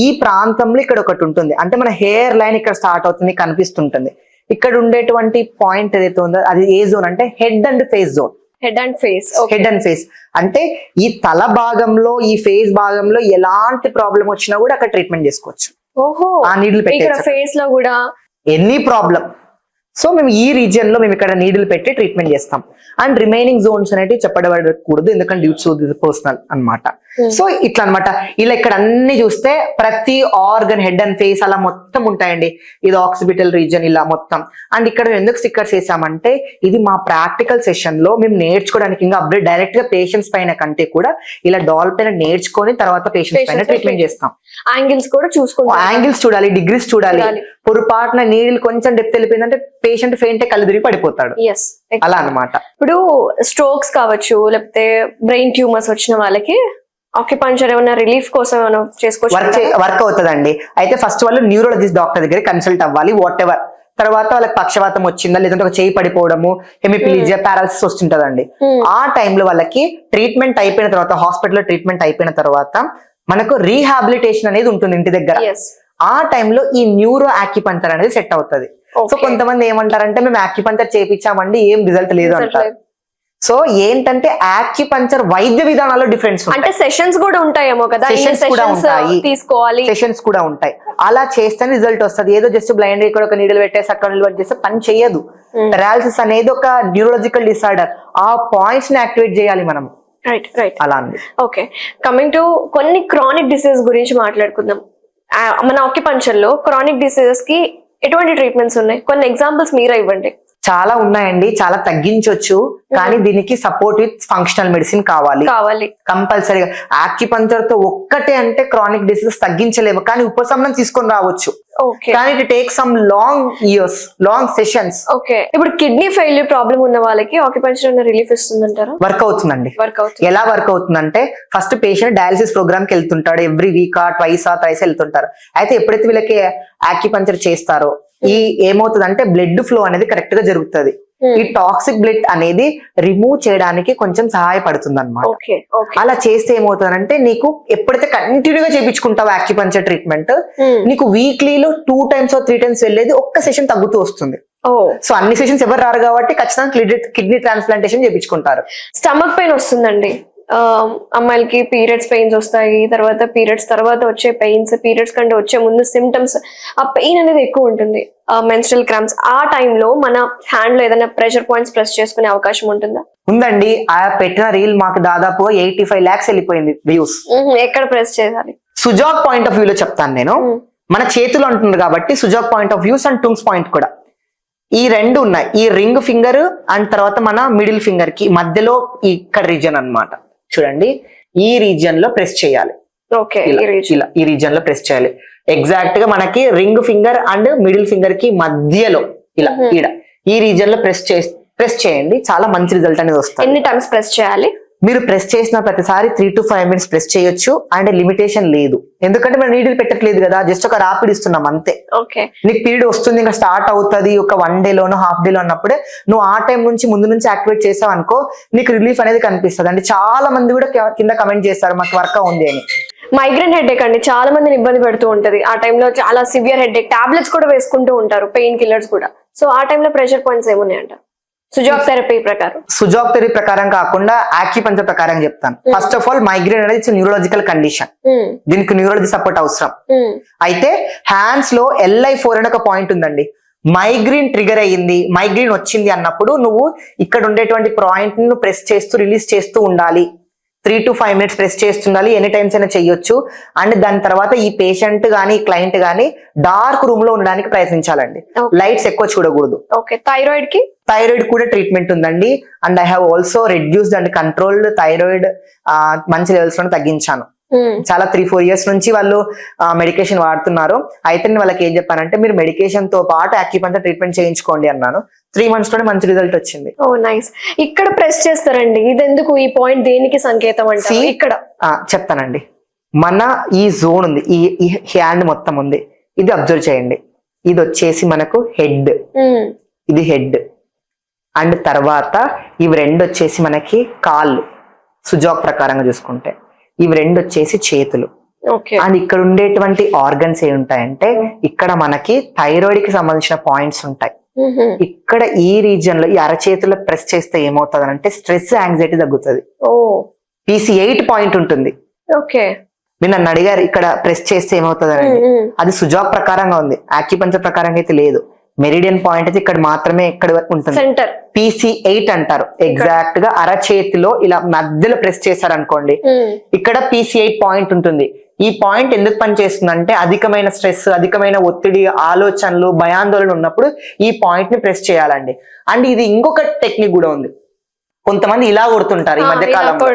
[SPEAKER 2] ఈ ప్రాంతంలో ఇక్కడ ఒకటి ఉంటుంది, అంటే మన హెయిర్ లైన్ ఇక్కడ స్టార్ట్ అవుతుంది కనిపిస్తుంటుంది. ఇక్కడ ఉండేటువంటి పాయింట్ ఏదైతే ఉందో అది ఏ జోన్ అంటే head and face zone.
[SPEAKER 1] Head and face.
[SPEAKER 2] Head and face అంటే ఈ తల భాగంలో ఈ ఫేస్ భాగంలో ఎలాంటి ప్రాబ్లం వచ్చినా కూడా అక్కడ ట్రీట్మెంట్ చేసుకోవచ్చు.
[SPEAKER 1] ఓహో,
[SPEAKER 2] ఆ నీడిల్
[SPEAKER 1] ఇక్కడ ఫేస్ లో కూడా
[SPEAKER 2] ఎనీ ప్రాబ్లం. సో మేము ఈ రీజియన్ లో మేము ఇక్కడ నీడిల్ పెట్టి ట్రీట్మెంట్ చేస్తాం. అండ్ రిమైనింగ్ జోన్స్ అనేవి చెప్పబడకూడదు, ఎందుకంటే డ్యూ టు పర్సనల్ అన్నమాట. సో ఇట్లా అన్నమాట. ఇలా ఇక్కడ అన్ని చూస్తే ప్రతి ఆర్గన్ హెడ్ అండ్ ఫేస్ అలా మొత్తం ఉంటాయండి. ఇది ఆక్సిపిటల్ రీజియన్ ఇలా మొత్తం. అండ్ ఇక్కడ ఎందుకు స్టిక్కర్స్ వేసామంటే ఇది మా ప్రాక్టికల్ సెషన్ లో మేము నేర్చుకోవడానికి ఇంకా అప్డేట్ డైరెక్ట్ గా పేషెంట్స్ పైన కంటే కూడా ఇలా డాల్ పైన నేర్చుకొని తర్వాత పేషెంట్స్ పైన ట్రీట్మెంట్ చేస్తాం.
[SPEAKER 1] యాంగిల్స్ కూడా చూసుకుంటాం.
[SPEAKER 2] యాంగిల్స్ చూడాలి, డిగ్రీస్ చూడాలి. పొరపాటున నీళ్ళు కొంచెం డెప్త్ వెళ్ళిపోయిందంటే పేషెంట్ ఫెయింట్ కళ్ళు తిరిగి పడిపోతాడు. అలా అన్నమాట.
[SPEAKER 1] ఇప్పుడు స్ట్రోక్స్ కావచ్చు లేకపోతే బ్రెయిన్ ట్యూమర్స్ వచ్చిన వాళ్ళకి ఆక్యుపంచర్ ఏమైనా రిలీఫ్ కోసం ఏమైనా చేసుకోవచ్చు?
[SPEAKER 2] వర్క్ అవుతుందండి. అయితే ఫస్ట్ వాళ్ళు న్యూరాలజిస్ట్ డాక్టర్ దగ్గర కన్సల్ట్ అవ్వాలి. వాట్ ఎవర్ తర్వాత వాళ్ళకి పక్షవాతం వచ్చిందా లేదంటే ఒక చేయి పడిపోవడము, హెమిప్లీజియా, పారాలిసిస్ వస్తుంటదండి. ఆ టైంలో వాళ్ళకి ట్రీట్మెంట్ అయిపోయిన తర్వాత హాస్పిటల్లో ట్రీట్మెంట్ అయిపోయిన తర్వాత మనకు రీహాబిలిటేషన్ అనేది ఉంటుంది ఇంటి దగ్గర. ఆ టైంలో ఈ న్యూరో యాక్యుపంచర్ అనేది సెట్ అవుతుంది. సో కొంతమంది ఏమంటారంటే మేము యాక్యుపంచర్ చేయించామండి ఏం రిజల్ట్ లేదు అంటారు. సో ఏంటంటే యాక్యుపంచర్ వైద్య విధానాల్లో డిఫరెన్స్
[SPEAKER 1] అంటే సెషన్స్ కూడా ఉంటాయేమో కదా,
[SPEAKER 2] సెషన్స్ కూడా ఉంటాయి,
[SPEAKER 1] తీసుకోవాలి
[SPEAKER 2] సెషన్స్ కూడా ఉంటాయి. అలా చేస్తేనే రిజల్ట్ వస్తుంది. ఏదో జస్ట్ బ్లైండ్ ఇక్కడ ఒక నీడిల్ పెట్టేసి అక్కడ నిలబడి చేస్తే పని చేయదు. పెరాలిసిస్ అనేది ఒక న్యూరలాజికల్ డిసార్డర్. ఆ పాయింట్స్ ని యాక్టివేట్ చేయాలి మనం.
[SPEAKER 1] రైట్ రైట్
[SPEAKER 2] అలా అండి.
[SPEAKER 1] ఓకే, కమింగ్ టు కొన్ని క్రానిక్ డిసీజ్ గురించి మాట్లాడుకుందాం. మన ఆక్యుపంచర్ లో క్రానిక్ డిసీజెస్ కి ఎటువంటి ట్రీట్మెంట్స్ ఉన్నాయి? కొన్ని ఎగ్జాంపుల్స్ మీరే ఇవ్వండి.
[SPEAKER 2] చాలా ఉన్నాయండి, చాలా తగ్గించవచ్చు. కానీ దీనికి సపోర్ట్ విత్ ఫంక్షనల్ మెడిసిన్ కావాలి కంపల్సరీగా. యాక్యుపంచర్ తో ఒక్కటే అంటే క్రానిక్ డిసీజెస్ తగ్గించలేము, కానీ ఉపశమనం తీసుకొని రావచ్చు. కానీ it take some long years, long sessions.
[SPEAKER 1] Okay, ఇప్పుడు కిడ్నీ ఫెయిల్యూర్ ప్రాబ్లం ఉన్న వాళ్ళకి ఆక్యుపంచర్ రిలీఫ్ ఇస్తుందంటారా?
[SPEAKER 2] వర్క్ అవుతుందండి. ఎలా వర్క్ అవుతుందంటే ఫస్ట్ పేషెంట్ డయాలిసిస్ ప్రోగ్రామ్ కి వెళ్తుంటాడు. ఎవ్రీ వీక్ ట్వైస్ వెళ్తుంటారు. అయితే ఎప్పుడైతే వీళ్ళకి యాక్యుపంచర్ చేస్తారో ఈ ఏమవుతుందంటే బ్లడ్ ఫ్లో అనేది కరెక్ట్ గా జరుగుతుంది. ఈ టాక్సిక్ బ్లడ్ అనేది రిమూవ్ చేయడానికి కొంచెం సహాయపడుతుంది అనమాట. అలా చేస్తే ఏమవుతుందంటే నీకు ఎప్పుడైతే కంటిన్యూగా చేయించుకుంటావు యాక్యుపంచర్ ట్రీట్మెంట్, నీకు వీక్లీలో 2 times or 3 times వెళ్ళేది ఒక్క సెషన్ తగ్గుతూ వస్తుంది. సో అన్ని సెషన్స్ ఎవరు రారు కాబట్టి ఖచ్చితంగా కిడ్నీ ట్రాన్స్ప్లాంటేషన్ చేయించుకుంటారు.
[SPEAKER 1] స్టమక్ పెయిన్ వస్తుందండి అమ్మాయిలకి, పీరియడ్స్ పెయిన్స్ వస్తాయి, తర్వాత పీరియడ్స్ తర్వాత వచ్చే పెయిన్స్, పీరియడ్స్ కంటే వచ్చే ముందు సిమ్టమ్స్, ఆ పెయిన్ అనేది ఎక్కువ ఉంటుంది, మెన్స్ట్రల్ క్రాంప్స్. ఆ టైంలో మన హ్యాండ్ లో ఏదైనా ప్రెషర్ పాయింట్స్ ప్రెస్ చేసుకునే అవకాశం ఉంటుందా?
[SPEAKER 2] ఉందండి. ఆ పెట్టిన రీల్ మాకు దాదాపు 85 lakhs వెళ్ళిపోయింది వ్యూస్.
[SPEAKER 1] ఎక్కడ ప్రెస్ చేయాలి?
[SPEAKER 2] సుజాక్ పాయింట్ ఆఫ్ వ్యూ లో చెప్తాను నేను. మన చేతిలో ఉంటుంది కాబట్టి su jok point of views and Tung's point కూడా ఈ రెండు ఉన్నాయి. ఈ రింగ్ ఫింగర్ అండ్ తర్వాత మన మిడిల్ ఫింగర్ కి మధ్యలో ఇక్కడ రీజియన్ అన్నమాట. చూడండి, ఈ రీజియన్ లో ప్రెస్ చేయాలి. ఇలా ఈ రీజియన్ లో ప్రెస్ చేయాలి. ఎగ్జాక్ట్ గా మనకి ring finger and middle finger కి మధ్యలో ఇలా ఈ రీజియన్ లో ప్రెస్ చేయండి. చాలా మంచి రిజల్ట్ అనేది వస్తుంది.
[SPEAKER 1] ఎన్ని టైమ్స్ ప్రెస్ చేయాలి?
[SPEAKER 2] మీరు ప్రెస్ చేసిన ప్రతిసారి 3 to 5 minutes ప్రెస్ చేయొచ్చు. అండ్ లిమిటేషన్ లేదు, ఎందుకంటే మనం నీడిల్ పెట్టట్లేదు కదా, జస్ట్ ఒక రాపిడ్ ఇస్తున్నాం అంతే. నీకు పీరియడ్ వస్తుంది, ఇంకా స్టార్ట్ అవుతుంది ఒక 1 day లోనో హాఫ్ డే లో అన్నప్పుడే నువ్వు ఆ టైం నుంచి ముందు నుంచి యాక్టివేట్ చేసావు అనుకో, నీకు రిలీఫ్ అనేది కనిపిస్తుంది. అంటే చాలా మంది కూడా కింద కమెంట్ చేస్తారు మాకు వర్క్ ఉంది అని.
[SPEAKER 1] మైగ్రేన్ హెడేక్ అండి చాలా మందిని ఇబ్బంది పెడుతూ ఉంటది. ఆ టైంలో చాలా సివియర్ హెడేక్, టాబ్లెట్స్ కూడా వేసుకుంటూ ఉంటారు, పెయిన్ కిల్లర్స్ కూడా. సో ఆ టైంలో ప్రెషర్ పాయింట్స్ ఏమున్నాయంట? సుజాక్ థెరపీ ప్రకారం.
[SPEAKER 2] సుజాక్ థెరపీ ప్రకారం కాకుండా యాక్యుపంచర్ ప్రకారం చెప్తాను. ఫస్ట్ ఆఫ్ ఆల్ మైగ్రేన్ అనేది న్యూరలాజికల్ కండిషన్, దీనికి న్యూరాలజీ సపోర్ట్ అవసరం. అయితే హ్యాండ్స్ లో LI4 అనే ఒక పాయింట్ ఉందండి. మైగ్రేన్ ట్రిగర్ అయ్యింది, మైగ్రేన్ వచ్చింది అన్నప్పుడు నువ్వు ఇక్కడ ఉండేటువంటి పాయింట్ ను ప్రెస్ చేస్తూ రిలీజ్ చేస్తూ ఉండాలి. 3 to 5 minutes ప్రెస్ చేస్తుండాలి. ఎనీ టైమ్స్ అయినా చెయ్యొచ్చు. అండ్ దాని తర్వాత ఈ పేషెంట్ గానీ క్లయింట్ గానీ డార్క్ రూమ్ లో ఉండడానికి ప్రయత్నించాలండి. లైట్స్ ఎక్కువ చూడకూడదు. థైరాయిడ్ కూడా ట్రీట్మెంట్ ఉందండి. And I have also reduced and controlled thyroid మంచి లెవెల్స్ లో తగ్గించాను. చాలా 3-4 years నుంచి వాళ్ళు మెడికేషన్ వాడుతున్నారు. అయితే నేను వాళ్ళకి ఏం చెప్పానంటే మీరు మెడికేషన్ తో పాటు యాక్యుపంచర్ ట్రీట్మెంట్ చేయించుకోండి అన్నాను. 3 months లోనే మంచి రిజల్ట్ వచ్చింది.
[SPEAKER 1] ఓ నైస్. ఇక్కడ ప్రెస్ చేస్తారండి, ఇది ఎందుకు? ఈ పాయింట్ దేనికి సంకేతం అంటే ఇక్కడ
[SPEAKER 2] చెప్తానండి. మన ఈ జోన్ ఉంది, ఈ హ్యాండ్ మొత్తం ఉంది, ఇది అబ్జర్వ్ చేయండి. ఇది వచ్చేసి మనకు హెడ్, ఇది హెడ్. అండ్ తర్వాత ఇవి రెండు వచ్చేసి మనకి కాళ్ళు, సుజాక్ ప్రకారంగా చూసుకుంటే ఇవి రెండు వచ్చేసి చేతులు. అండ్ ఇక్కడ ఉండేటువంటి ఆర్గన్స్ ఏ ఉంటాయంటే ఇక్కడ మనకి థైరాయిడ్ కి సంబంధించిన పాయింట్స్ ఉంటాయి. ఇక్కడ ఈ రీజియన్ లో ఈ అరచేతుల్లో ప్రెస్ చేస్తే ఏమవుతుంది అంటే స్ట్రెస్, యాంగ్జైటీ తగ్గుతుంది. PC8 పాయింట్ ఉంటుంది. మీరు నన్ను అడిగారు ఇక్కడ ప్రెస్ చేస్తే ఏమవుతుంది అని. అది సుజాక్ ప్రకారంగా ఉంది, యాక్యుపంచర్ ప్రకారంగా అయితే లేదు. మెరిడియన్ పాయింట్ అయితే ఇక్కడ మాత్రమే ఇక్కడ ఉంటుంది. PC8 అంటారు. ఎగ్జాక్ట్ గా అరచేతిలో ఇలా మధ్యలో ప్రెస్ చేశారు అనుకోండి, ఇక్కడ PC8 పాయింట్ ఉంటుంది. ఈ పాయింట్ ఎందుకు పనిచేస్తుంది అంటే అధికమైన స్ట్రెస్, అధికమైన ఒత్తిడి, ఆలోచనలు, భయాందోళన ఉన్నప్పుడు ఈ పాయింట్ ని ప్రెస్ చేయాలండి. అండ్ ఇది ఇంకొక టెక్నిక్ కూడా ఉంది. కొంతమంది ఇలా కొడుతుంటారు ఈ మధ్య కాలంలో.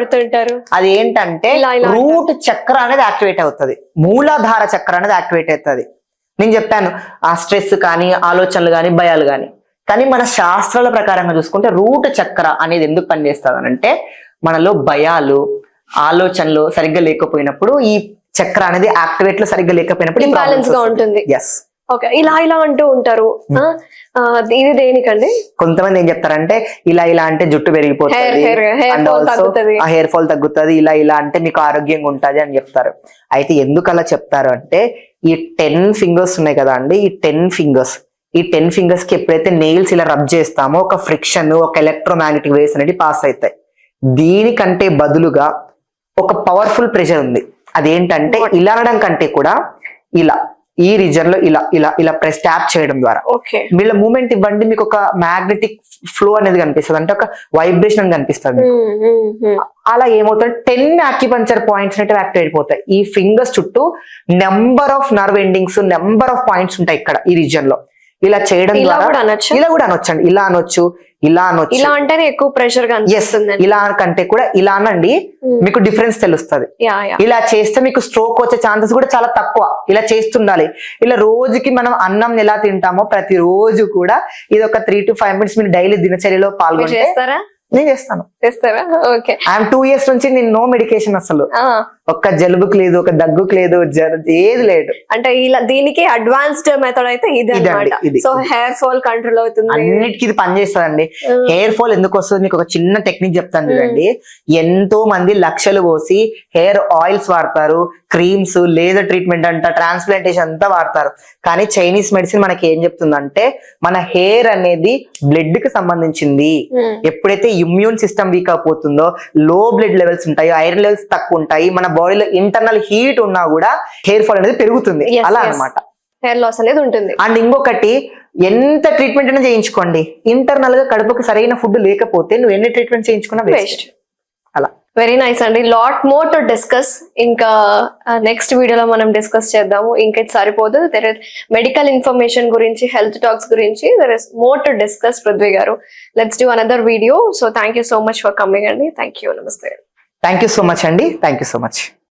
[SPEAKER 2] అది ఏంటంటే రూట్ చక్ర అనేది యాక్టివేట్ అవుతుంది, మూలాధార చక్ర అనేది యాక్టివేట్ అవుతుంది. నేను చెప్పాను ఆ స్ట్రెస్ కానీ, ఆలోచనలు కానీ, భయాలు కానీ. కానీ మన శాస్త్రాల ప్రకారంగా చూసుకుంటే రూట్ చక్ర అనేది ఎందుకు పనిచేస్తుంది అంటే మనలో భయాలు, ఆలోచనలు సరిగ్గా లేకపోయినప్పుడు ఈ చక్ర అనేది యాక్టివేట్ లో సరిగ్గా లేకపోయినప్పుడు
[SPEAKER 1] ఇంబ్యాలెన్స్ గా ఉంటుంది. ఇలా ఇలా అంటూ ఉంటారు. ఇది దేనికండి?
[SPEAKER 2] కొంతమంది ఏం చెప్తారంటే ఇలా అంటే జుట్టు పెరిగిపోతుంది, హెయిర్ ఫాల్ తగ్గుతుంది, ఇలా అంటే మీకు ఆరోగ్యంగా ఉంటది అని చెప్తారు. అయితే ఎందుకు అలా చెప్తారు అంటే ఈ 10 fingers ఉన్నాయి కదా అండి, ఈ 10 fingers కి ఎప్పుడైతే నెయిల్స్ ఇలా రబ్ చేస్తామో ఒక ఫ్రిక్షన్, ఒక ఎలక్ట్రోమాగ్నెటిక్ వేవ్స్ అనేది పాస్ అవుతాయి. దీనికంటే బదులుగా ఒక పవర్ఫుల్ ప్రెషర్ ఉంది. అదేంటంటే ఇలా అనడం కంటే కూడా ఇలా ఈ రీజన్ లో ఇలా ప్రెస్ ట్యాప్ చేయడం ద్వారా వీళ్ళ మూమెంట్ ఇవ్వండి, మీకు ఒక మ్యాగ్నెటిక్ ఫ్లో అనేది కనిపిస్తుంది, అంటే ఒక వైబ్రేషన్ కనిపిస్తుంది. అలా ఏమవుతుంది 10 యాక్యుపంచర్ పాయింట్స్ అనేవి యాక్టివేట్ అయిపోతాయి. ఈ ఫింగర్స్ చుట్టూ number of nerve endings, number of points ఉంటాయి ఇక్కడ ఈ రీజన్ లో. ఇలా చేయడం ద్వారా ఇలా కూడా అనొచ్చండి, ఇలా అనొచ్చు, ఇలా అనొచ్చు.
[SPEAKER 1] ఇలా అంటేనే ఎక్కువ ప్రెషర్
[SPEAKER 2] ఇలా కంటే కూడా ఇలా అనండి, మీకు డిఫరెన్స్ తెలుస్తుంది. ఇలా చేస్తే మీకు స్ట్రోక్ వచ్చే ఛాన్సెస్ కూడా చాలా తక్కువ. ఇలా చేస్తుండాలి. ఇలా రోజుకి మనం అన్నం ఎలా తింటామో ప్రతి రోజు కూడా ఇది ఒక 3 to 5 minutes మీరు డైలీ దినచర్యలో పాల్గొంటే. నేను చేస్తాను. ఐఎమ్ 2 years నుంచి నేను నో మెడికేషన్, అసలు ఒక్క జలుబుకి లేదు, ఒక దగ్గుకు లేదు, ఏది లేదు.
[SPEAKER 1] అంటే ఇలా దీనికి అడ్వాన్స్డ్ మెథడ్ అయితే ఇది అన్నమాట. సో హెయిర్ ఫాల్ కంట్రోల్ అవుతుంది,
[SPEAKER 2] అన్నిటికీ ఇది పనిచేస్తుందండి. హెయిర్ ఫాల్ ఎందుకు వస్తుంది మీకు ఒక చిన్న టెక్నిక్ చెప్తాను చూడండి. ఎంతో మంది లక్షలు పోసి హెయిర్ ఆయిల్స్ వాడతారు, క్రీమ్స్, లేజర్ ట్రీట్మెంట్ అంట, ట్రాన్స్ప్లాంటేషన్ అంతా వాడతారు. కానీ చైనీస్ మెడిసిన్ మనకి ఏం చెప్తుందంటే మన హెయిర్ అనేది బ్లడ్ కి సంబంధించింది. ఎప్పుడైతే ఇమ్యూన్ సిస్టమ్ వీక్ అయిపోతుందో, లో బ్లడ్ లెవెల్స్ ఉంటాయి, ఐరన్ లెవెల్స్ తక్కువ ఉంటాయి, మన బాడీలో ఇంటర్నల్ హీట్ ఉన్నా కూడా హెయిర్ ఫాల్ అనేది పెరుగుతుంది. అలా అన్నమాట,
[SPEAKER 1] హెయిర్ లాస్ అనేది ఉంటుంది.
[SPEAKER 2] అండ్ ఇంకొకటి ఎంత ట్రీట్మెంట్ అయినా చేయించుకోండి, ఇంటర్నల్ గా కడుపుకి సరైన ఫుడ్ లేకపోతే నువ్వు ఎన్ని ట్రీట్మెంట్ చేయించుకున్నా వేస్ట్. అలా
[SPEAKER 1] వెరీ నైస్ అండి. Lot more to discuss. ఇంకా నెక్స్ట్ వీడియోలో మనం డిస్కస్ చేద్దాము. ఇంకా ఇది సరిపోదు, దెర్ ఇస్ మెడికల్ ఇన్ఫర్మేషన్ గురించి, హెల్త్ టాక్స్ గురించి there is more to discuss. Prithvi గారు, let's do another video. So thank you so much for coming అండి. Thank you. Namaste.
[SPEAKER 2] Thank you so much అండి. Thank you so much.